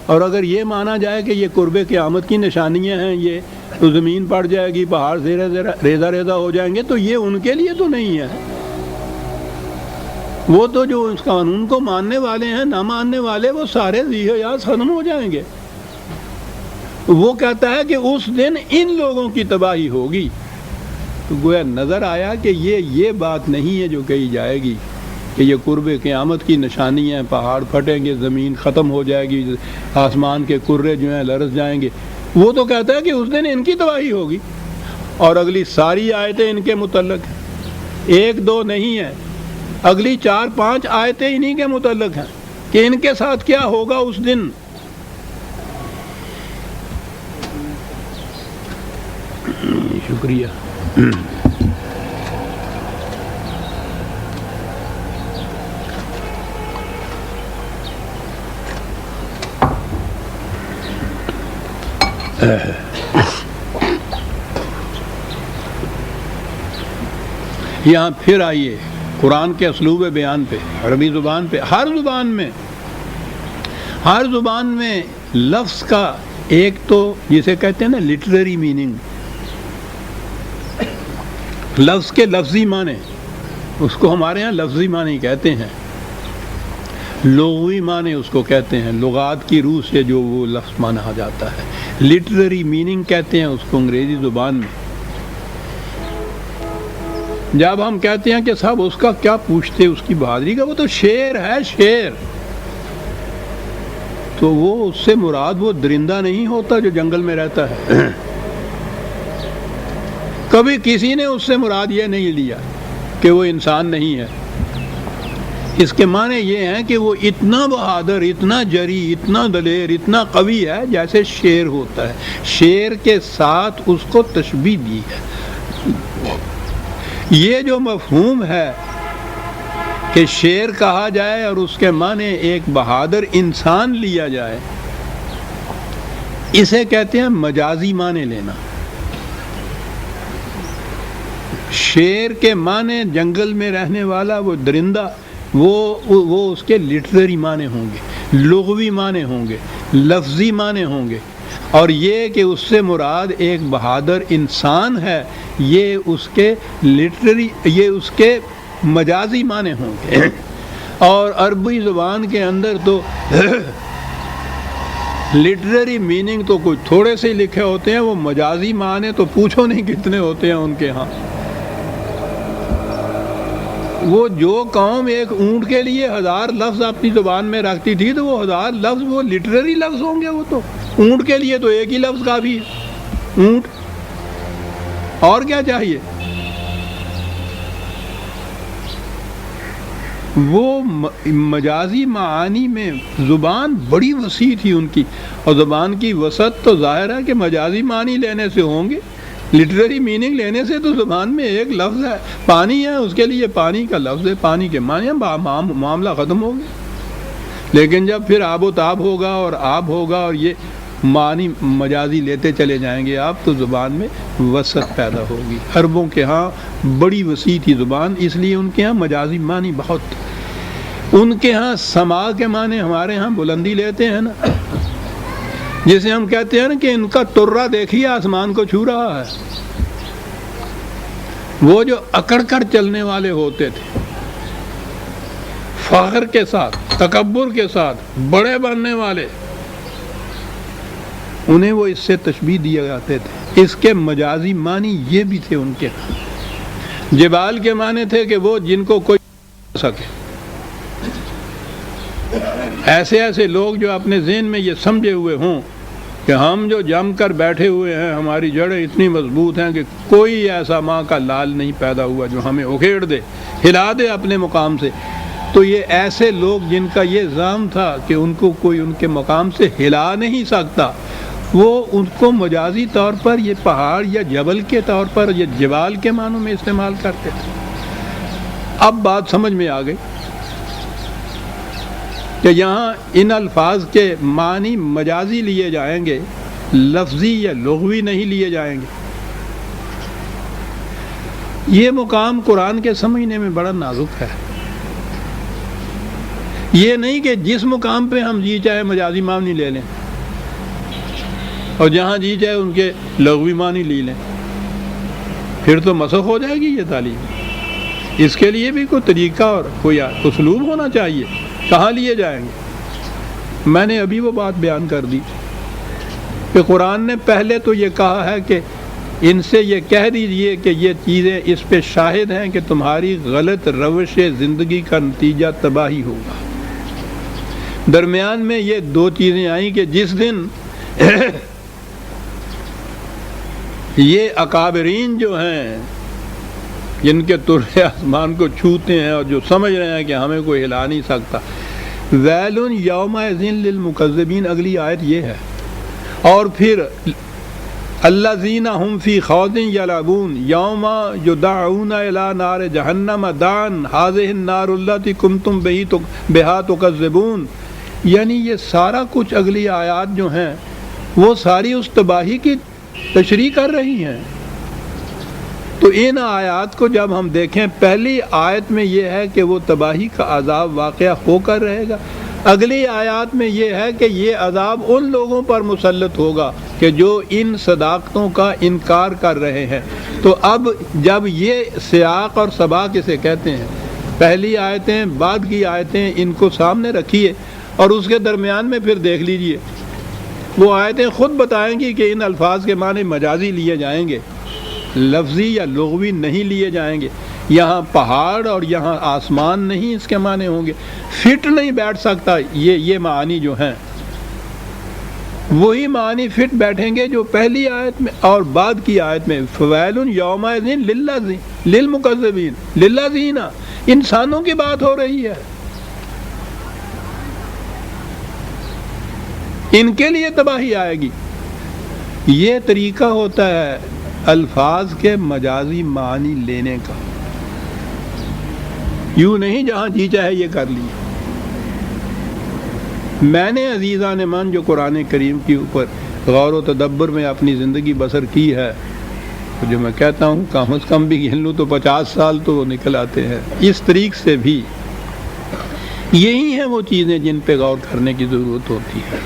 اور اگر یہ مانا جائے کہ یہ قرب قیامت کی نشانیاں ہیں، یہ تو زمین پڑ جائے گی، پہاڑ سے ریزہ ریزہ ہو جائیں گے، تو یہ ان کے لیے تو نہیں ہے۔ وہ تو جو اس قانون کو ماننے والے ہیں، نہ ماننے والے، وہ سارے ذی حیاس ختم ہو جائیں گے۔ وہ کہتا ہے کہ اس دن ان لوگوں کی تباہی ہوگی۔ تو گویا نظر آیا کہ یہ بات نہیں ہے جو کہی جائے گی کہ یہ قرب قیامت کی نشانی ہے، پہاڑ پھٹیں گے، زمین ختم ہو جائے گی، آسمان کے کرے جو ہیں لرز جائیں گے۔ وہ تو کہتا ہے کہ اس دن ان کی تباہی ہوگی، اور اگلی ساری آیتیں ان کے متعلق ہیں، ایک دو نہیں ہیں، اگلی 4-5 آیتیں انہی کے متعلق ہیں کہ ان کے ساتھ کیا ہوگا اس دن۔ شکریہ۔ یہاں پھر آئیے قرآن کے اسلوب بیان پہ، عربی زبان پہ، ہر زبان میں لفظ کا ایک تو جسے کہتے ہیں نا لٹریری میننگ، لفظ کے لفظی معنی، اس کو ہمارے ہاں لفظی معنی کہتے ہیں، لغوی معنی اس کو کہتے ہیں، لغات کی روح سے جو وہ لفظ مانا جاتا ہے، لٹریری میننگ کہتے ہیں اس کو انگریزی زبان میں۔ جب ہم کہتے ہیں کہ صاحب اس کا کیا پوچھتے اس کی بہادری کا، وہ تو شیر ہے، شیر، تو وہ اس سے مراد وہ درندہ نہیں ہوتا جو جنگل میں رہتا ہے۔ کبھی کسی نے اس سے مراد یہ نہیں لیا کہ وہ انسان نہیں ہے، اس کے معنی یہ ہیں کہ وہ اتنا بہادر، اتنا جری، اتنا دلیر، اتنا قوی ہے جیسے شیر ہوتا ہے، شیر کے ساتھ اس کو تشبیہ دی ہے۔ یہ جو مفہوم ہے کہ شیر کہا جائے اور اس کے معنی ایک بہادر انسان لیا جائے، اسے کہتے ہیں مجازی معنی لینا۔ شیر کے معنی جنگل میں رہنے والا وہ درندہ، وہ اس کے لٹریری معنی ہوں گے، لغوی معنی ہوں گے، لفظی معنی ہوں گے، اور یہ کہ اس سے مراد ایک بہادر انسان ہے، یہ اس کے لٹریری، یہ اس کے مجازی معنی ہوں گے۔ اور عربی زبان کے اندر تو لٹریری میننگ تو کچھ تھوڑے سے لکھے ہوتے ہیں، وہ مجازی معنی تو پوچھو نہیں کتنے ہوتے ہیں ان کے ہاں۔ وہ جو قوم ایک اونٹ کے لیے 1000 لفظ اپنی زبان میں رکھتی تھی تو وہ 1000 لفظ وہ لٹریری لفظ ہوں گے، وہ تو اونٹ کے لیے تو ایک ہی لفظ کافی ہے، اونٹ، اور کیا چاہیے۔ وہ مجازی معانی میں زبان بڑی وسیع تھی ان کی، اور زبان کی وسعت تو ظاہر ہے کہ مجازی معنی لینے سے ہوں گے، لٹریری میننگ لینے سے تو زبان میں ایک لفظ ہے، پانی ہے، اس کے لیے پانی کا لفظ ہے، پانی کے معنی معاملہ ختم ہو گیا۔ لیکن جب پھر آب و تاب ہوگا اور آب ہوگا اور یہ معنی مجازی لیتے چلے جائیں گے آپ، تو زبان میں وسعت پیدا ہوگی۔ عربوں کے ہاں بڑی وسیع تھی زبان، اس لیے ان کے ہاں مجازی معنی بہت تھے۔ ان کے ہاں سما کے معنی ہمارے ہاں بلندی لیتے ہیں نا، جسے ہم کہتے ہیں نا کہ ان کا ترا دیکھیے آسمان کو چھو رہا ہے۔ وہ جو اکڑ کر چلنے والے ہوتے تھے، فخر کے ساتھ، تکبر کے ساتھ، بڑے بننے والے، انہیں وہ اس سے تشبیہ دیے جاتے تھے۔ اس کے مجازی معنی یہ بھی تھے ان کے ہاں۔ جبال کے معنی تھے کہ وہ جن کو کوئی نہ سکے، ایسے لوگ جو اپنے ذہن میں یہ سمجھے ہوئے ہوں کہ ہم جو جم کر بیٹھے ہوئے ہیں، ہماری جڑیں اتنی مضبوط ہیں کہ کوئی ایسا ماں کا لال نہیں پیدا ہوا جو ہمیں اکھیڑ دے، ہلا دے اپنے مقام سے۔ تو یہ ایسے لوگ جن کا یہ زعم تھا کہ ان کو کوئی ان کے مقام سے ہلا نہیں سکتا، وہ ان کو مجازی طور پر یہ پہاڑ یا جبل کے طور پر، یہ جبال کے معنوں میں استعمال کرتے تھے۔ اب بات سمجھ میں آ گئی کہ یہاں ان الفاظ کے معنی مجازی لیے جائیں گے، لفظی یا لغوی نہیں لیے جائیں گے۔ یہ مقام قرآن کے سمجھنے میں بڑا نازک ہے۔ یہ نہیں کہ جس مقام پہ ہم جی چاہے مجازی معنی لے لیں اور جہاں جی چاہے ان کے لغوی معنی لے لیں، پھر تو مسخ ہو جائے گی یہ تعلیم۔ اس کے لیے بھی کوئی طریقہ اور کوئی اسلوب ہونا چاہیے، کہاں لیے جائیں گے۔ میں نے ابھی وہ بات بیان کر دی کہ قرآن نے پہلے تو یہ کہا ہے کہ ان سے یہ کہہ دیجئے کہ یہ چیزیں اس پہ شاہد ہیں کہ تمہاری غلط روش زندگی کا نتیجہ تباہی ہوگا۔ درمیان میں یہ دو چیزیں آئیں کہ جس دن یہ اکابرین جو ہیں، جن کے ترے آسمان کو چھوتے ہیں اور جو سمجھ رہے ہیں کہ ہمیں کوئی ہلا نہیں سکتا، ویل یومئذ للمکذبین، اگلی آیت یہ ہے۔ اور پھر الذین ھم فی خوض یلعبون یوم یدعون الی نار جہنم دعا ھذہ النار التی کنتم بہا تکذبون، یعنی یہ سارا کچھ اگلی آیات جو ہیں وہ ساری اس تباہی کی تشریح کر رہی ہیں۔ تو تو ان آیات کو جب ہم دیکھیں، پہلی آیت میں یہ ہے کہ وہ تباہی کا عذاب واقعہ ہو کر رہے گا، اگلی آیات میں یہ ہے کہ یہ عذاب ان لوگوں پر مسلط ہوگا کہ جو ان صداقتوں کا انکار کر رہے ہیں۔ تو اب جب یہ سیاق اور سباق اسے کہتے ہیں، پہلی آیتیں بعد کی آیتیں، ان کو سامنے رکھیے اور اس کے درمیان میں پھر دیکھ لیجئے، وہ آیتیں خود بتائیں گی کہ ان الفاظ کے معنی مجازی لیے جائیں گے، لفظی یا لغوی نہیں لیے جائیں گے۔ یہاں پہاڑ اور یہاں آسمان نہیں اس کے معنی ہوں گے، فٹ نہیں بیٹھ سکتا یہ معانی جو ہیں، وہی معنی فٹ بیٹھیں گے جو پہلی آیت میں اور بعد کی آیت میں۔ فویل یومئذ للمکذبین، للذین، انسانوں کی بات ہو رہی ہے، ان کے لیے تباہی آئے گی۔ یہ طریقہ ہوتا ہے الفاظ کے مجازی معنی لینے کا، یوں نہیں جہاں جی چاہے یہ کر لی۔ میں نے عزیزان من جو قرآن کریم کے اوپر غور و تدبر میں اپنی زندگی بسر کی ہے، جو میں کہتا ہوں کم از کم بھی گن لوں تو 50 سال تو نکل آتے ہیں، اس طریق سے بھی یہی ہیں وہ چیزیں جن پہ غور کرنے کی ضرورت ہوتی ہے۔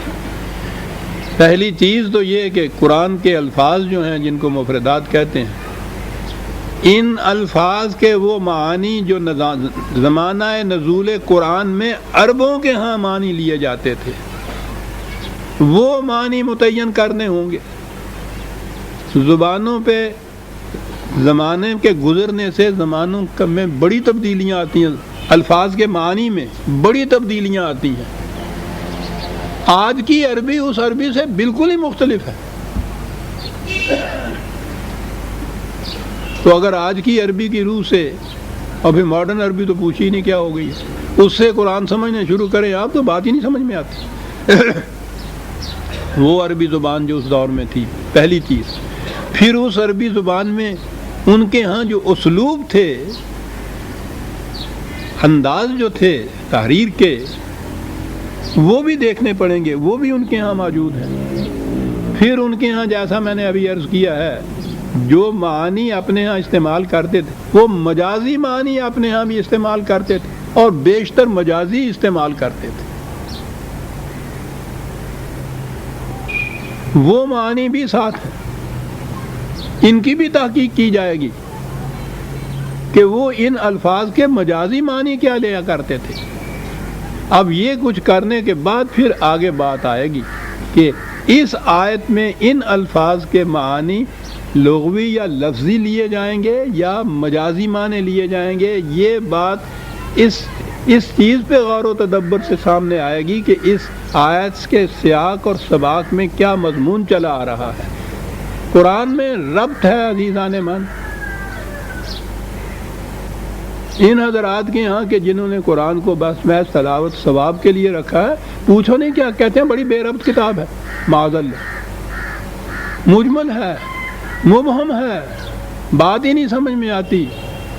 پہلی چیز تو یہ کہ قرآن کے الفاظ جو ہیں جن کو مفردات کہتے ہیں، ان الفاظ کے وہ معانی جو زمانہ نزول قرآن میں عربوں کے ہاں معنی لیے جاتے تھے، وہ معنی متعین کرنے ہوں گے۔ زبانوں پہ زمانے کے گزرنے سے زمانوں میں بڑی تبدیلیاں آتی ہیں، الفاظ کے معنی میں بڑی تبدیلیاں آتی ہیں۔ آج کی عربی اس عربی سے بالکل ہی مختلف ہے۔ تو اگر آج کی عربی کی روح سے، اور پھر ماڈرن عربی تو پوچھی نہیں کیا ہو گئی ہے، اس سے قرآن سمجھنے شروع کریں آپ تو بات ہی نہیں سمجھ میں آتی۔ وہ عربی زبان جو اس دور میں تھی، پہلی چیز۔ پھر اس عربی زبان میں ان کے ہاں جو اسلوب تھے، انداز جو تھے تحریر کے، وہ بھی دیکھنے پڑیں گے، وہ بھی ان کے ہاں موجود ہیں۔ پھر ان کے ہاں جیسا میں نے ابھی عرض کیا ہے، جو معنی اپنے ہاں استعمال کرتے تھے وہ مجازی معنی اپنے ہاں بھی استعمال کرتے تھے، اور بیشتر مجازی استعمال کرتے تھے۔ وہ معنی بھی ساتھ ہیں، ان کی بھی تحقیق کی جائے گی کہ وہ ان الفاظ کے مجازی معنی کیا لیا کرتے تھے۔ اب یہ کچھ کرنے کے بعد پھر آگے بات آئے گی کہ اس آیت میں ان الفاظ کے معنی لغوی یا لفظی لیے جائیں گے یا مجازی معنی لیے جائیں گے۔ یہ بات اس چیز پہ غور و تدبر سے سامنے آئے گی کہ اس آیت کے سیاق اور سباق میں کیا مضمون چلا آ رہا ہے۔ قرآن میں ربط ہے عزیزان من۔ ان حضرات کے ہاں کہ جنہوں نے قرآن کو بس محض تلاوت ثواب کے لیے رکھا ہے، پوچھو نہیں کیا کہتے ہیں، بڑی بے ربط کتاب ہے، معاذ اللہ، مجمل ہے، مبہم ہے، بات ہی نہیں سمجھ میں آتی،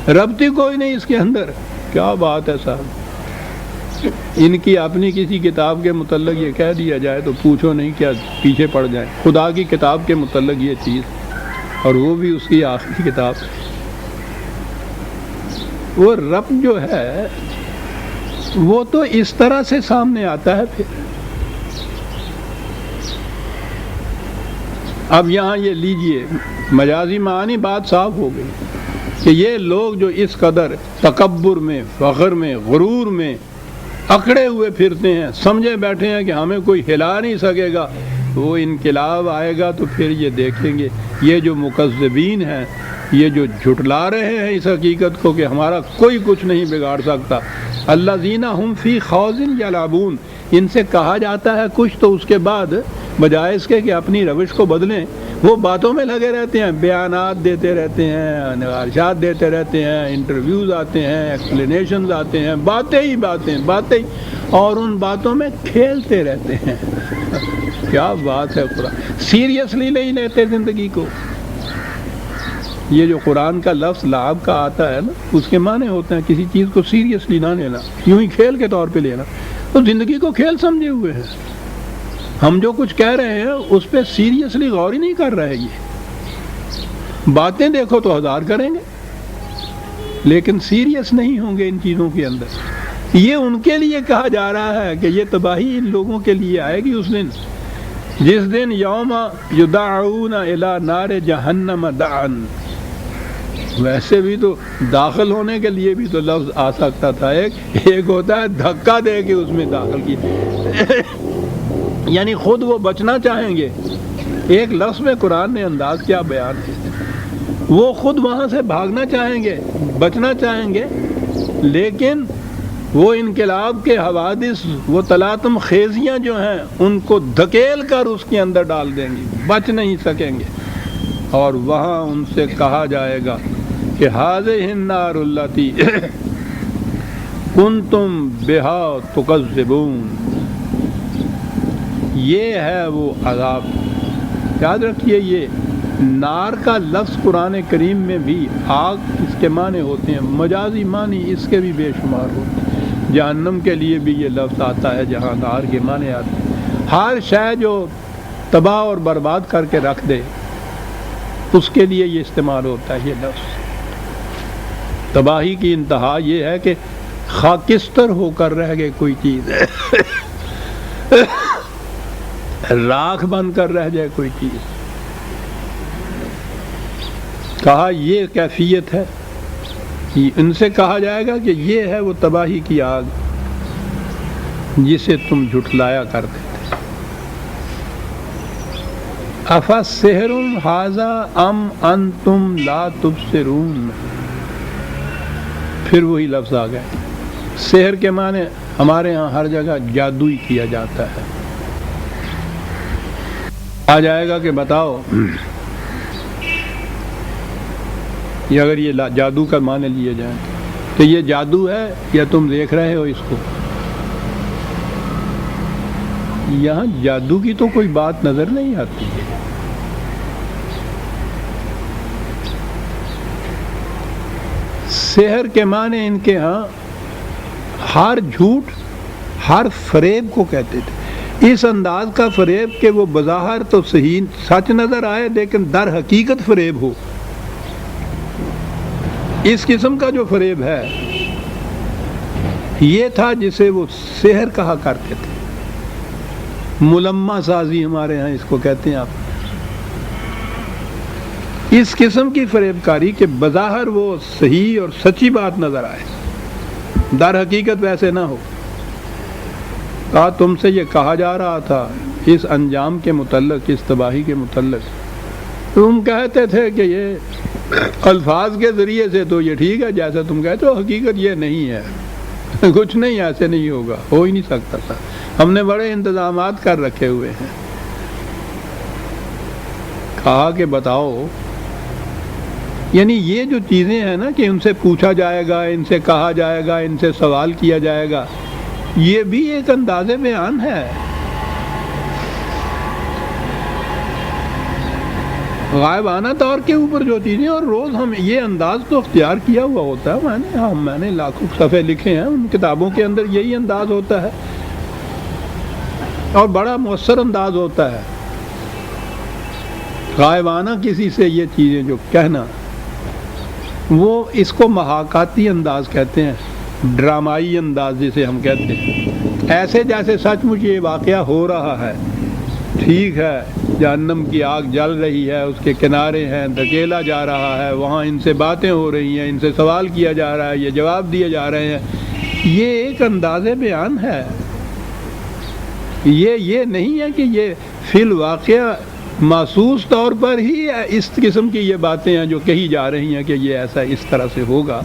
ربط ہی کوئی نہیں اس کے اندر۔ کیا بات ہے صاحب، ان کی اپنی کسی کتاب کے متعلق یہ کہہ دیا جائے تو پوچھو نہیں کیا پیچھے پڑ جائیں۔ خدا کی کتاب کے متعلق یہ چیز، اور وہ بھی اس کی آخری کتاب۔ وہ رب جو ہے وہ تو اس طرح سے سامنے آتا ہے۔ پھر اب یہاں یہ لیجئے، مجازی معنی بات صاف ہو گئی کہ یہ لوگ جو اس قدر تکبر میں، فخر میں، غرور میں اکڑے ہوئے پھرتے ہیں، سمجھے بیٹھے ہیں کہ ہمیں کوئی ہلا نہیں سکے گا، وہ انقلاب آئے گا تو پھر یہ دیکھیں گے یہ جو مکذبین ہیں، یہ جو جھٹلا رہے ہیں اس حقیقت کو کہ ہمارا کوئی کچھ نہیں بگاڑ سکتا، الذین ہم فی خوض یلعبون، ان سے کہا جاتا ہے کچھ تو اس کے بعد بجائے اس کے کہ اپنی روش کو بدلیں، وہ باتوں میں لگے رہتے ہیں، بیانات دیتے رہتے ہیں، نگارشات دیتے رہتے ہیں، انٹرویوز آتے ہیں، ایکسپلینیشنز آتے ہیں، باتیں ہی باتیں، اور ان باتوں میں کھیلتے رہتے ہیں۔ کیا بات ہے، قرآن سیریسلی نہیں لیتے زندگی کو۔ یہ جو قرآن کا لفظ لعب کا آتا ہے نا، اس کے معنی ہوتے ہیں کسی چیز کو سیریسلی نہ لینا، یوں ہی کھیل کے طور پہ لینا۔ تو زندگی کو کھیل سمجھے ہوئے ہیں، ہم جو کچھ کہہ رہے ہیں اس پہ سیریسلی غور ہی نہیں کر رہے۔ یہ باتیں دیکھو تو 1000 کریں گے، لیکن سیریس نہیں ہوں گے ان چیزوں کے اندر۔ یہ ان کے لیے کہا جا رہا ہے کہ یہ تباہی ان لوگوں کے لیے آئے گی اس دن، جس دن یوم یدعون الی نار جہنم دعن۔ ویسے بھی تو داخل ہونے کے لیے بھی تو لفظ آ سکتا تھا، ایک ہوتا ہے دھکا دے کے اس میں داخل کی، یعنی خود وہ بچنا چاہیں گے۔ ایک لفظ میں قرآن نے انداز کیا بیان ہے، وہ خود وہاں سے بھاگنا چاہیں گے، بچنا چاہیں گے، لیکن وہ انقلاب کے حوادث، وہ تلاطم خیزیاں جو ہیں ان کو دھکیل کر اس کے اندر ڈال دیں گی، بچ نہیں سکیں گے۔ اور وہاں ان سے کہا جائے گا کہ هذه النار التي کنتم بها تکذبون، یہ ہے وہ عذاب۔ یاد رکھیے یہ نار کا لفظ قرآن کریم میں بھی آگ اس کے معنی ہوتے ہیں، مجازی معنی اس کے بھی بے شمار ہوتے ہیں۔ جہنم کے لیے بھی یہ لفظ آتا ہے جہاں نار کے معنی آتے ہیں۔ ہر شے جو تباہ اور برباد کر کے رکھ دے اس کے لیے یہ استعمال ہوتا ہے یہ لفظ۔ تباہی کی انتہا یہ ہے کہ خاکستر ہو کر رہ گئے کوئی چیز، راکھ بن کر رہ جائے کوئی چیز۔ کہا یہ کیفیت ہے، ان سے کہا جائے گا کہ یہ ہے وہ تباہی کی آگ جسے تم جھٹلایا کرتے تھے۔ افسحر ھذا ام انتم لا تبصرون، پھر وہی لفظ آ گئے۔ سحر کے معنی ہمارے ہاں ہر جگہ جادو ہی کیا جاتا ہے۔ آ جائے گا کہ بتاؤ یہ اگر یہ جادو کا معنی لیے جائیں تو یہ جادو ہے یا تم دیکھ رہے ہو اس کو؟ یہاں جادو کی تو کوئی بات نظر نہیں آتی ہے۔ سحر کے معنی ان کے ہاں ہر جھوٹ، ہر فریب کو کہتے تھے۔ اس انداز کا فریب کہ وہ بظاہر تو صحیح سچ نظر آئے لیکن در حقیقت فریب ہو، اس قسم کا جو فریب ہے یہ تھا جسے وہ سحر کہا کرتے تھے۔ ملمہ سازی ہمارے ہاں اس کو کہتے ہیں آپ۔ اس قسم کی فریب کاری کہ بظاہر وہ صحیح اور سچی بات نظر آئے، در حقیقت ویسے نہ ہو۔ کہا تم سے یہ کہا جا رہا تھا اس انجام کے متعلق، اس تباہی کے متعلق، تم کہتے تھے کہ یہ الفاظ کے ذریعے سے تو یہ ٹھیک ہے جیسا تم کہتے ہو، حقیقت یہ نہیں ہے، کچھ نہیں، ایسے نہیں ہوگا، ہو ہی نہیں سکتا تھا، ہم نے بڑے انتظامات کر رکھے ہوئے ہیں۔ کہا کہ بتاؤ، یعنی یہ جو چیزیں ہیں نا کہ ان سے پوچھا جائے گا، ان سے کہا جائے گا، ان سے سوال کیا جائے گا، یہ بھی ایک انداز بیان ہے۔ غائبانہ طور کے اوپر جو چیزیں، اور روز ہم یہ انداز تو اختیار کیا ہوا ہوتا ہے، میں نے لاکھوں صفحے لکھے ہیں، ان کتابوں کے اندر یہی انداز ہوتا ہے اور بڑا مؤثر انداز ہوتا ہے۔ غائبانہ کسی سے یہ چیزیں جو کہنا، وہ اس کو محاکاتی انداز کہتے ہیں، ڈرامائی انداز جسے ہم کہتے ہیں، ایسے جیسے سچ مچ یہ واقعہ ہو رہا ہے۔ ٹھیک ہے، جہنم کی آگ جل رہی ہے، اس کے کنارے ہیں، دھکیلا جا رہا ہے، وہاں ان سے باتیں ہو رہی ہیں، ان سے سوال کیا جا رہا ہے، یہ جواب دیے جا رہے ہیں، یہ ایک انداز بیان ہے۔ یہ نہیں ہے کہ یہ فی الواقعہ محسوس طور پر ہی اس قسم کی یہ باتیں ہیں جو کہی جا رہی ہیں کہ یہ ایسا اس طرح سے ہوگا۔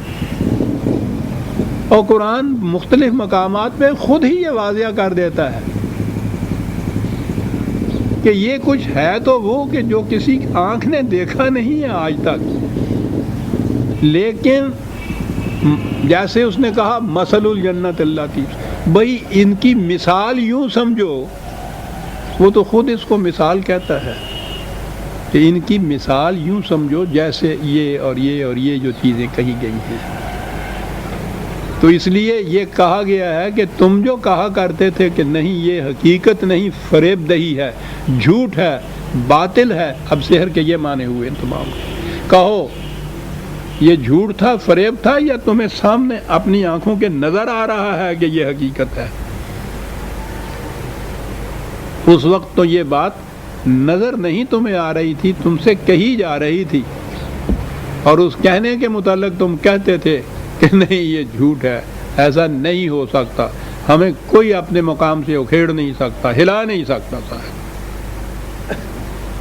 اور قرآن مختلف مقامات پہ خود ہی یہ واضح کر دیتا ہے کہ یہ کچھ ہے تو وہ کہ جو کسی آنکھ نے دیکھا نہیں ہے آج تک، لیکن جیسے اس نے کہا مثل الجنت اللاتی، بھائی ان کی مثال یوں سمجھو، وہ تو خود اس کو مثال کہتا ہے کہ ان کی مثال یوں سمجھو جیسے یہ اور یہ اور یہ جو چیزیں کہی گئی ہیں۔ تو اس لیے یہ کہا گیا ہے کہ تم جو کہا کرتے تھے کہ نہیں یہ حقیقت نہیں، فریب دہی ہے، جھوٹ ہے، باطل ہے، اب سحر کے یہ معنی ہوئے تمام۔ کہو یہ جھوٹ تھا، فریب تھا، یا تمہیں سامنے اپنی آنکھوں کے نظر آ رہا ہے کہ یہ حقیقت ہے؟ اس وقت تو یہ بات نظر نہیں تمہیں آ رہی تھی، تم سے کہی جا رہی تھی، اور اس کہنے کے متعلق تم کہتے تھے کہ نہیں یہ جھوٹ ہے، ایسا نہیں ہو سکتا، ہمیں کوئی اپنے مقام سے اکھیڑ نہیں سکتا، ہلا نہیں سکتا تھا۔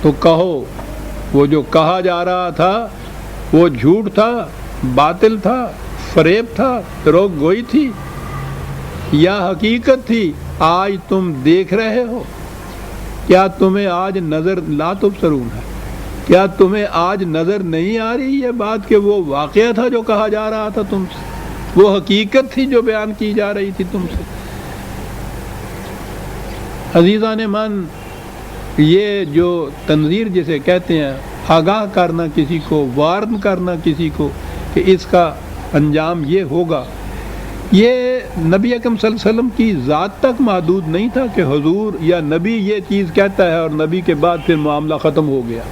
تو کہو وہ جو کہا جا رہا تھا وہ جھوٹ تھا، باطل تھا، فریب تھا، دروغ گوئی تھی، یا حقیقت تھی؟ آج تم دیکھ رہے ہو، کیا تمہیں آج نظر لا تبصرون ہے؟ کیا تمہیں آج نظر نہیں آ رہی یہ بات کہ وہ واقعہ تھا جو کہا جا رہا تھا تم سے، وہ حقیقت تھی جو بیان کی جا رہی تھی تم سے؟ عزیزان من، یہ جو تنذیر جسے کہتے ہیں، آگاہ کرنا کسی کو، وارن کرنا کسی کو کہ اس کا انجام یہ ہوگا، یہ نبی اکرم صلی اللہ علیہ وسلم کی ذات تک محدود نہیں تھا کہ حضور یا نبی یہ چیز کہتا ہے اور نبی کے بعد پھر معاملہ ختم ہو گیا۔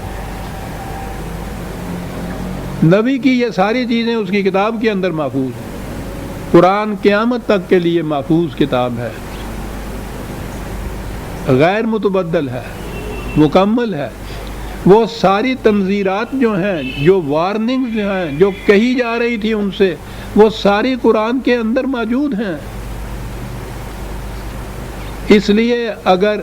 نبی کی یہ ساری چیزیں اس کی کتاب کے اندر محفوظ ہیں۔ قرآن قیامت تک کے لیے محفوظ کتاب ہے، غیر متبدل ہے، مکمل ہے۔ وہ ساری تنذیرات جو ہیں، جو وارننگ جو ہیں، جو کہی جا رہی تھی ان سے، وہ ساری قرآن کے اندر موجود ہیں۔ اس لیے اگر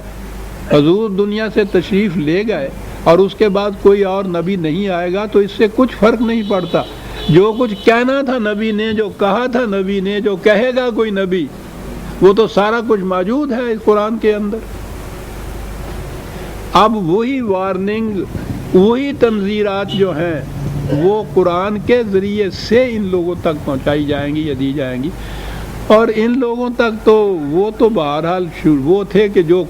حضور دنیا سے تشریف لے گئے اور اس کے بعد کوئی اور نبی نہیں آئے گا تو اس سے کچھ فرق نہیں پڑتا۔ جو کچھ کہنا تھا نبی نے، جو کہا تھا نبی نے، جو کہے گا کوئی نبی، وہ تو سارا کچھ موجود ہے اس قرآن کے اندر۔ اب وہی وارننگ، وہی تنذیرات جو ہیں وہ قرآن کے ذریعے سے ان لوگوں تک پہنچائی جائیں گی یا دی جائیں گی، اور ان لوگوں تک تو وہ تو بہرحال وہ تھے کہ جو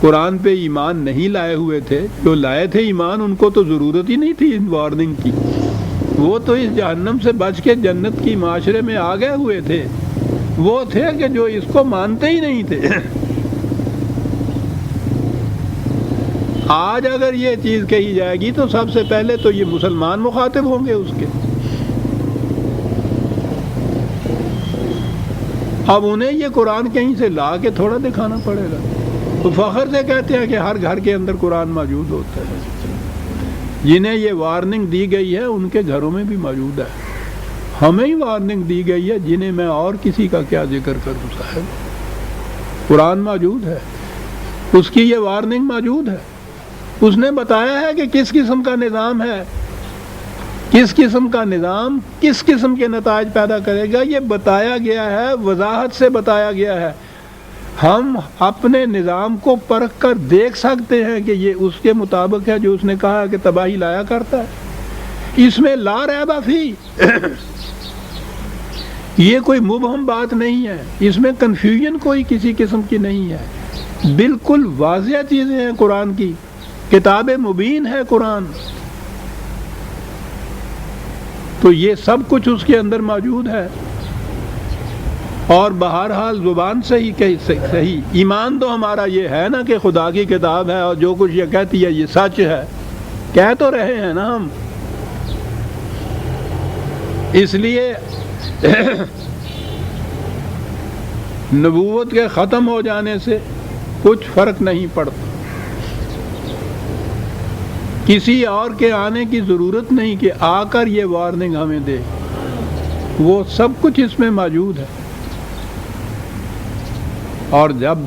قرآن پہ ایمان نہیں لائے ہوئے تھے، جو لائے تھے ایمان ان کو تو ضرورت ہی نہیں تھی ان وارننگ کی، وہ تو اس جہنم سے بچ کے جنت کی معاشرے میں آ گئے ہوئے تھے۔ وہ تھے کہ جو اس کو مانتے ہی نہیں تھے۔ آج اگر یہ چیز کہی جائے گی تو سب سے پہلے تو یہ مسلمان مخاطب ہوں گے اس کے۔ اب انہیں یہ قرآن کہیں سے لا کے تھوڑا دکھانا پڑے گا، تو فخر سے کہتے ہیں کہ ہر گھر کے اندر قرآن موجود ہوتا ہے۔ جنہیں یہ وارننگ دی گئی ہے ان کے گھروں میں بھی موجود ہے۔ ہمیں ہی وارننگ دی گئی ہے، جنہیں میں اور کسی کا کیا ذکر کروں صاحب۔ قرآن موجود ہے، اس کی یہ وارننگ موجود ہے۔ اس نے بتایا ہے کہ کس قسم کا نظام ہے، کس قسم کا نظام کس قسم کے نتائج پیدا کرے گا، یہ بتایا گیا ہے، وضاحت سے بتایا گیا ہے۔ ہم اپنے نظام کو پرکھ کر دیکھ سکتے ہیں کہ یہ اس کے مطابق ہے جو اس نے کہا کہ تباہی لایا کرتا ہے۔ اس میں لا ریب فی، یہ کوئی مبہم بات نہیں ہے، اس میں کنفیوژن کوئی کسی قسم کی نہیں ہے، بالکل واضح چیزیں ہیں قرآن کی، کتاب مبین ہے قرآن، تو یہ سب کچھ اس کے اندر موجود ہے۔ اور بہرحال زبان سے ہی صحیح ایمان تو ہمارا یہ ہے نا کہ خدا کی کتاب ہے اور جو کچھ یہ کہتی ہے یہ سچ ہے، کہہ تو رہے ہیں نا ہم۔ اس لیے نبوت کے ختم ہو جانے سے کچھ فرق نہیں پڑتا، کسی اور کے آنے کی ضرورت نہیں کہ آ کر یہ وارننگ ہمیں دے، وہ سب کچھ اس میں موجود ہے۔ اور جب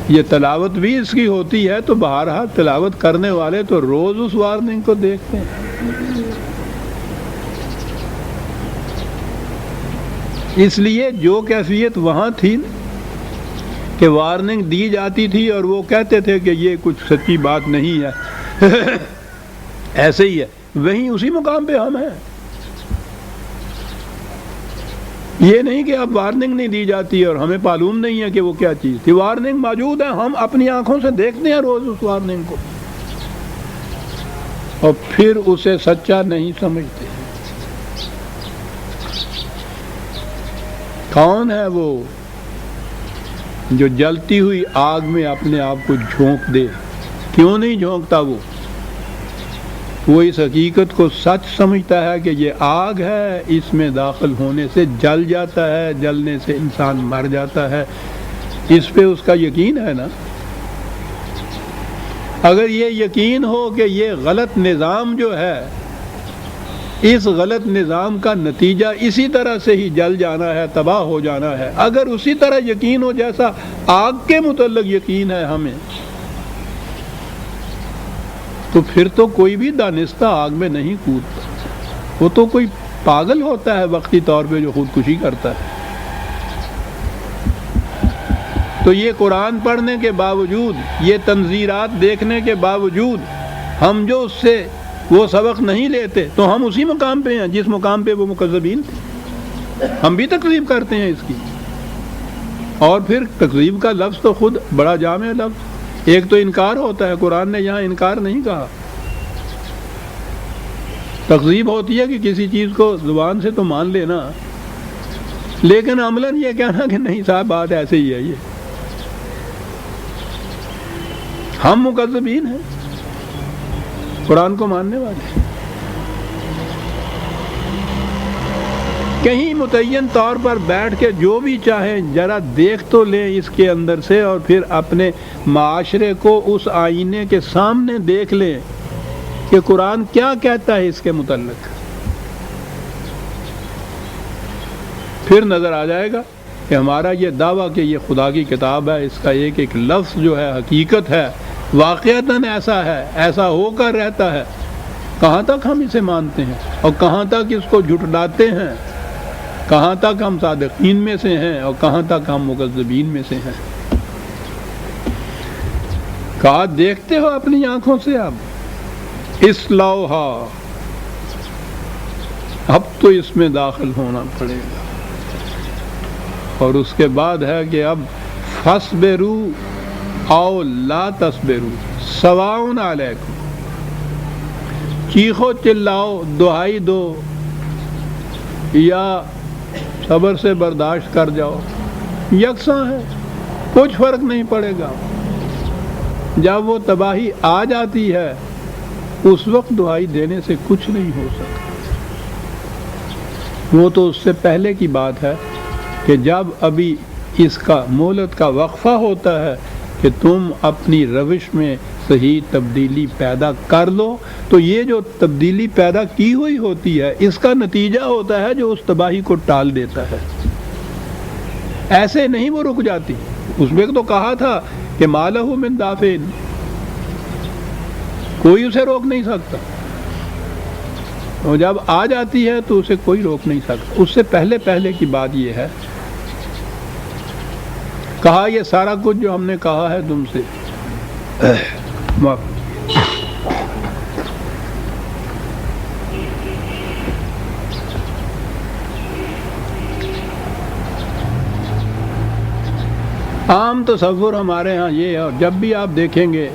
یہ تلاوت بھی اس کی ہوتی ہے تو بہرحال تلاوت کرنے والے تو روز اس وارننگ کو دیکھتے ہیں۔ اس لیے جو کیفیت وہاں تھی کہ وارننگ دی جاتی تھی اور وہ کہتے تھے کہ یہ کچھ سچی بات نہیں ہے، ایسے ہی ہے، وہیں اسی مقام پہ ہم ہیں۔ یہ نہیں کہ اب وارننگ نہیں دی جاتی اور ہمیں معلوم نہیں ہے کہ وہ کیا چیز تھی، وارننگ موجود ہے، ہم اپنی آنکھوں سے دیکھتے ہیں روز اس وارننگ کو، اور پھر اسے سچا نہیں سمجھتے۔ کون ہے وہ جو جلتی ہوئی آگ میں اپنے آپ کو جھونک دے؟ کیوں نہیں جھونکتا وہ؟ وہ اس حقیقت کو سچ سمجھتا ہے کہ یہ آگ ہے، اس میں داخل ہونے سے جل جاتا ہے، جلنے سے انسان مر جاتا ہے، اس پہ اس کا یقین ہے نا۔ اگر یہ یقین ہو کہ یہ غلط نظام جو ہے، اس غلط نظام کا نتیجہ اسی طرح سے ہی جل جانا ہے، تباہ ہو جانا ہے، اگر اسی طرح یقین ہو جیسا آگ کے متعلق یقین ہے ہمیں، تو پھر تو کوئی بھی دانستہ آگ میں نہیں کودتا، وہ تو کوئی پاگل ہوتا ہے وقتی طور پہ جو خودکشی کرتا ہے۔ تو یہ قرآن پڑھنے کے باوجود، یہ تنظیرات دیکھنے کے باوجود ہم جو اس سے وہ سبق نہیں لیتے، تو ہم اسی مقام پہ ہیں جس مقام پہ وہ مکذبین تھے، ہم بھی تکذیب کرتے ہیں اس کی۔ اور پھر تکذیب کا لفظ تو خود بڑا جامع لفظ، ایک تو انکار ہوتا ہے، قرآن نے یہاں انکار نہیں کہا۔ تکذیب ہوتی ہے کہ کسی چیز کو زبان سے تو مان لینا، لیکن عملاً یہ کہنا کہ نہیں صاحب بات ایسے ہی ہے، یہ ہم مکذبین ہیں، قرآن کو ماننے والے۔ کہیں متعین طور پر بیٹھ کے جو بھی چاہیں ذرا دیکھ تو لیں اس کے اندر سے، اور پھر اپنے معاشرے کو اس آئینے کے سامنے دیکھ لیں کہ قرآن کیا کہتا ہے اس کے متعلق، پھر نظر آ جائے گا کہ ہمارا یہ دعویٰ کہ یہ خدا کی کتاب ہے، اس کا ایک ایک لفظ جو ہے حقیقت ہے، واقعتاً ایسا ہے، ایسا ہو کر رہتا ہے، کہاں تک ہم اسے مانتے ہیں اور کہاں تک اس کو جھٹلاتے ہیں، کہاں تک ہم صادقین میں سے ہیں اور کہاں تک ہم مکذبین میں سے ہیں۔ کہا دیکھتے ہو اپنی آنکھوں سے، اب اصلاؤہا، اب تو اس میں داخل ہونا پڑے گا۔ اور اس کے بعد ہے کہ اب فاصبروا او لا تصبروا سواء علیکم، چیخو چلاؤ، دہائی دو، یا صبر سے برداشت کر جاؤ، یکساں ہے، کچھ فرق نہیں پڑے گا۔ جب وہ تباہی آ جاتی ہے اس وقت دہائی دینے سے کچھ نہیں ہو سکتا، وہ تو اس سے پہلے کی بات ہے کہ جب ابھی اس کا مہلت کا وقفہ ہوتا ہے کہ تم اپنی روش میں صحیح تبدیلی پیدا کر لو، تو یہ جو تبدیلی پیدا کی ہوئی ہوتی ہے اس کا نتیجہ ہوتا ہے جو اس تباہی کو ٹال دیتا ہے۔ ایسے نہیں وہ رک جاتی، اس میں تو کہا تھا کہ ما لہ من دافع، کوئی اسے روک نہیں سکتا، اور جب آ جاتی ہے تو اسے کوئی روک نہیں سکتا۔ اس سے پہلے پہلے کی بات یہ ہے، کہا یہ سارا کچھ جو ہم نے کہا ہے تم سے، عام تصور ہمارے ہاں یہ ہے، اور جب بھی آپ دیکھیں گے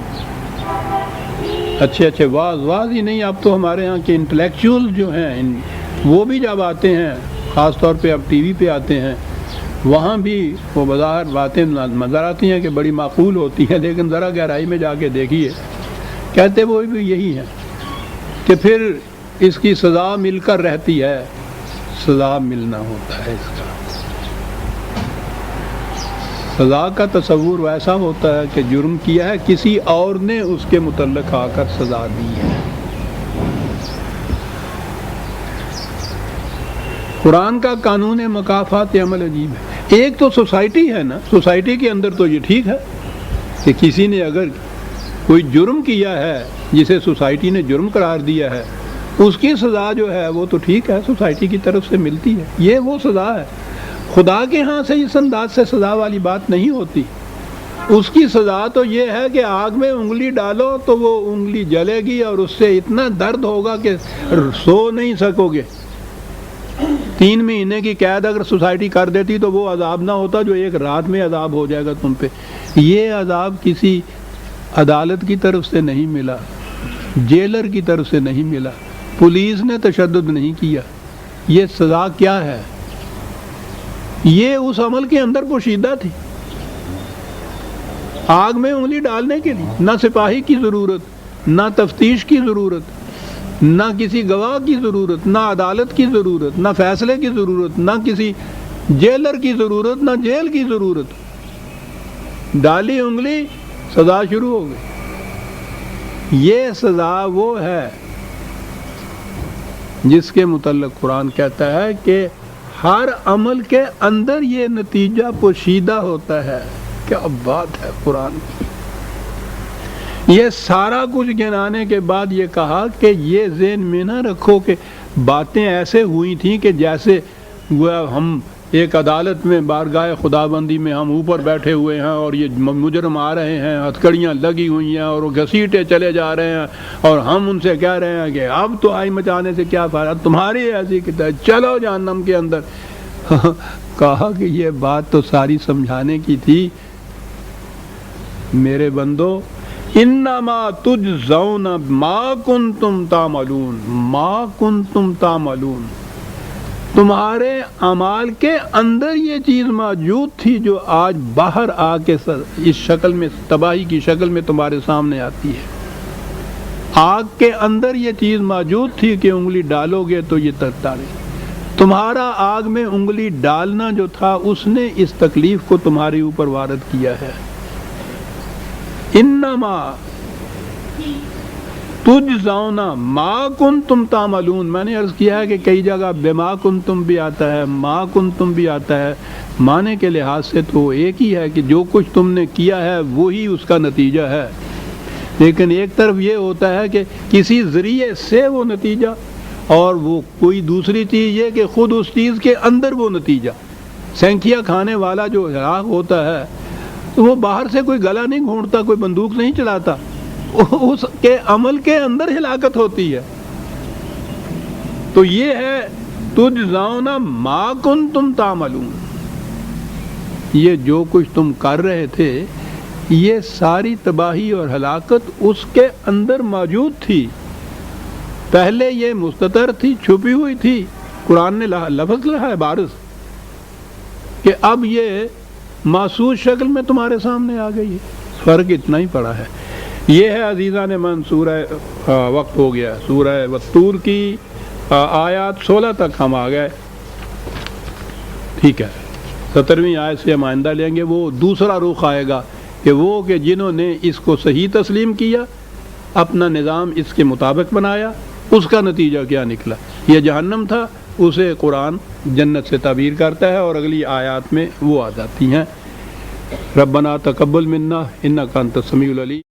اچھے واز ہی نہیں، اب تو ہمارے ہاں کے انٹلیکچوئل جو ہیں وہ بھی جب آتے ہیں، خاص طور پہ اب ٹی وی پہ آتے ہیں، وہاں بھی وہ بظاہر باتیں نظر آتی ہیں کہ بڑی معقول ہوتی ہیں، لیکن ذرا گہرائی میں جا کے دیکھیے، کہتے وہ بھی یہی ہیں کہ پھر اس کی سزا مل کر رہتی ہے، سزا ملنا ہوتا ہے اس کا۔ سزا کا تصور ویسا ہوتا ہے کہ جرم کیا ہے کسی اور نے، اس کے متعلق آ کر سزا دی ہے۔ قرآن کا قانون مکافات عمل عجیب ہے۔ ایک تو سوسائٹی ہے نا، سوسائٹی کے اندر تو یہ ٹھیک ہے کہ کسی نے اگر کوئی جرم کیا ہے جسے سوسائٹی نے جرم قرار دیا ہے، اس کی سزا جو ہے وہ تو ٹھیک ہے، سوسائٹی کی طرف سے ملتی ہے، یہ وہ سزا ہے۔ خدا کے ہاں سے اس انداز سے سزا والی بات نہیں ہوتی، اس کی سزا تو یہ ہے کہ آگ میں انگلی ڈالو تو وہ انگلی جلے گی اور اس سے اتنا درد ہوگا کہ سو نہیں سکو گے۔ 3 مہینے کی قید اگر سوسائٹی کر دیتی تو وہ عذاب نہ ہوتا جو ایک رات میں عذاب ہو جائے گا تم پہ۔ یہ عذاب کسی عدالت کی طرف سے نہیں ملا، جیلر کی طرف سے نہیں ملا، پولیس نے تشدد نہیں کیا۔ یہ سزا کیا ہے؟ یہ اس عمل کے اندر پوشیدہ تھی، آگ میں انگلی ڈالنے کے لیے، نہ سپاہی کی ضرورت، نہ تفتیش کی ضرورت، نہ کسی گواہ کی ضرورت، نہ عدالت کی ضرورت، نہ فیصلے کی ضرورت، نہ کسی جیلر کی ضرورت، نہ جیل کی ضرورت. ڈالی انگلی سزا شروع ہو گئی. یہ سزا وہ ہے جس کے متعلق قرآن کہتا ہے کہ ہر عمل کے اندر یہ نتیجہ پوشیدہ ہوتا ہے. کیا بات ہے قرآن کی. یہ سارا کچھ گنانے کے بعد یہ کہا کہ یہ ذہن میں نہ رکھو کہ باتیں ایسے ہوئی تھیں کہ جیسے ہم ایک عدالت میں بارگاہ خداوندی میں ہم اوپر بیٹھے ہوئے ہیں اور یہ مجرم آ رہے ہیں، ہتھکڑیاں لگی ہوئی ہیں اور وہ گھسیٹے چلے جا رہے ہیں اور ہم ان سے کہہ رہے ہیں کہ اب تو آئی مچانے سے کیا فائدہ، تمہاری ایسی کتاب، چلو جہنم کے اندر. کہا کہ یہ بات تو ساری سمجھانے کی تھی میرے بندو، انما تجزون ما کنتم تعملون، ما کنتم تعملون. تمہارے اعمال کے اندر یہ چیز موجود تھی جو آج باہر آ کے اس شکل میں، تباہی کی شکل میں تمہارے سامنے آتی ہے. آگ کے اندر یہ چیز موجود تھی کہ انگلی ڈالو گے تو یہ تڑے. تمہارا آگ میں انگلی ڈالنا جو تھا اس نے اس تکلیف کو تمہارے اوپر وارد کیا ہے. انما تجزون ما کنتم تعملون. میں نے عرض کیا ہے کہ کئی جگہ بما کنتم بھی آتا ہے، ما کنتم بھی آتا ہے. معنی کے لحاظ سے تو ایک ہی ہے کہ جو کچھ تم نے کیا ہے وہی اس کا نتیجہ ہے. لیکن ایک طرف یہ ہوتا ہے کہ کسی ذریعے سے وہ نتیجہ، اور وہ کوئی دوسری چیز یہ کہ خود اس چیز کے اندر وہ نتیجہ. سینکھیا کھانے والا جو ہلاک ہوتا ہے وہ باہر سے کوئی گلا نہیں گھونٹتا، کوئی بندوق نہیں چلاتا، اس کے عمل کے اندر ہلاکت ہوتی ہے. تو یہ ہے تجزون ما کنتم تعملون. یہ جو کچھ تم کر رہے تھے یہ ساری تباہی اور ہلاکت اس کے اندر موجود تھی. پہلے یہ مستتر تھی، چھپی ہوئی تھی. قرآن نے لفظ لکھا ہے بارز کہ اب یہ محسوس شکل میں تمہارے سامنے آ گئی ہے. فرق اتنا ہی پڑا ہے. یہ ہے عزیزان من سورہ وقت ہو گیا، سورہ والطور کی آیات 16 تک ہم آ گئے. ٹھیک ہے، 17ویں آیت سے ہم آئندہ لیں گے. وہ دوسرا رخ آئے گا کہ وہ کہ جنہوں نے اس کو صحیح تسلیم کیا، اپنا نظام اس کے مطابق بنایا، اس کا نتیجہ کیا نکلا. یہ جہنم تھا، اسے قرآن جنت سے تعبیر کرتا ہے اور اگلی آیات میں وہ آ جاتی ہیں. ربنا تقبل منا انک انت السمیع العلیم.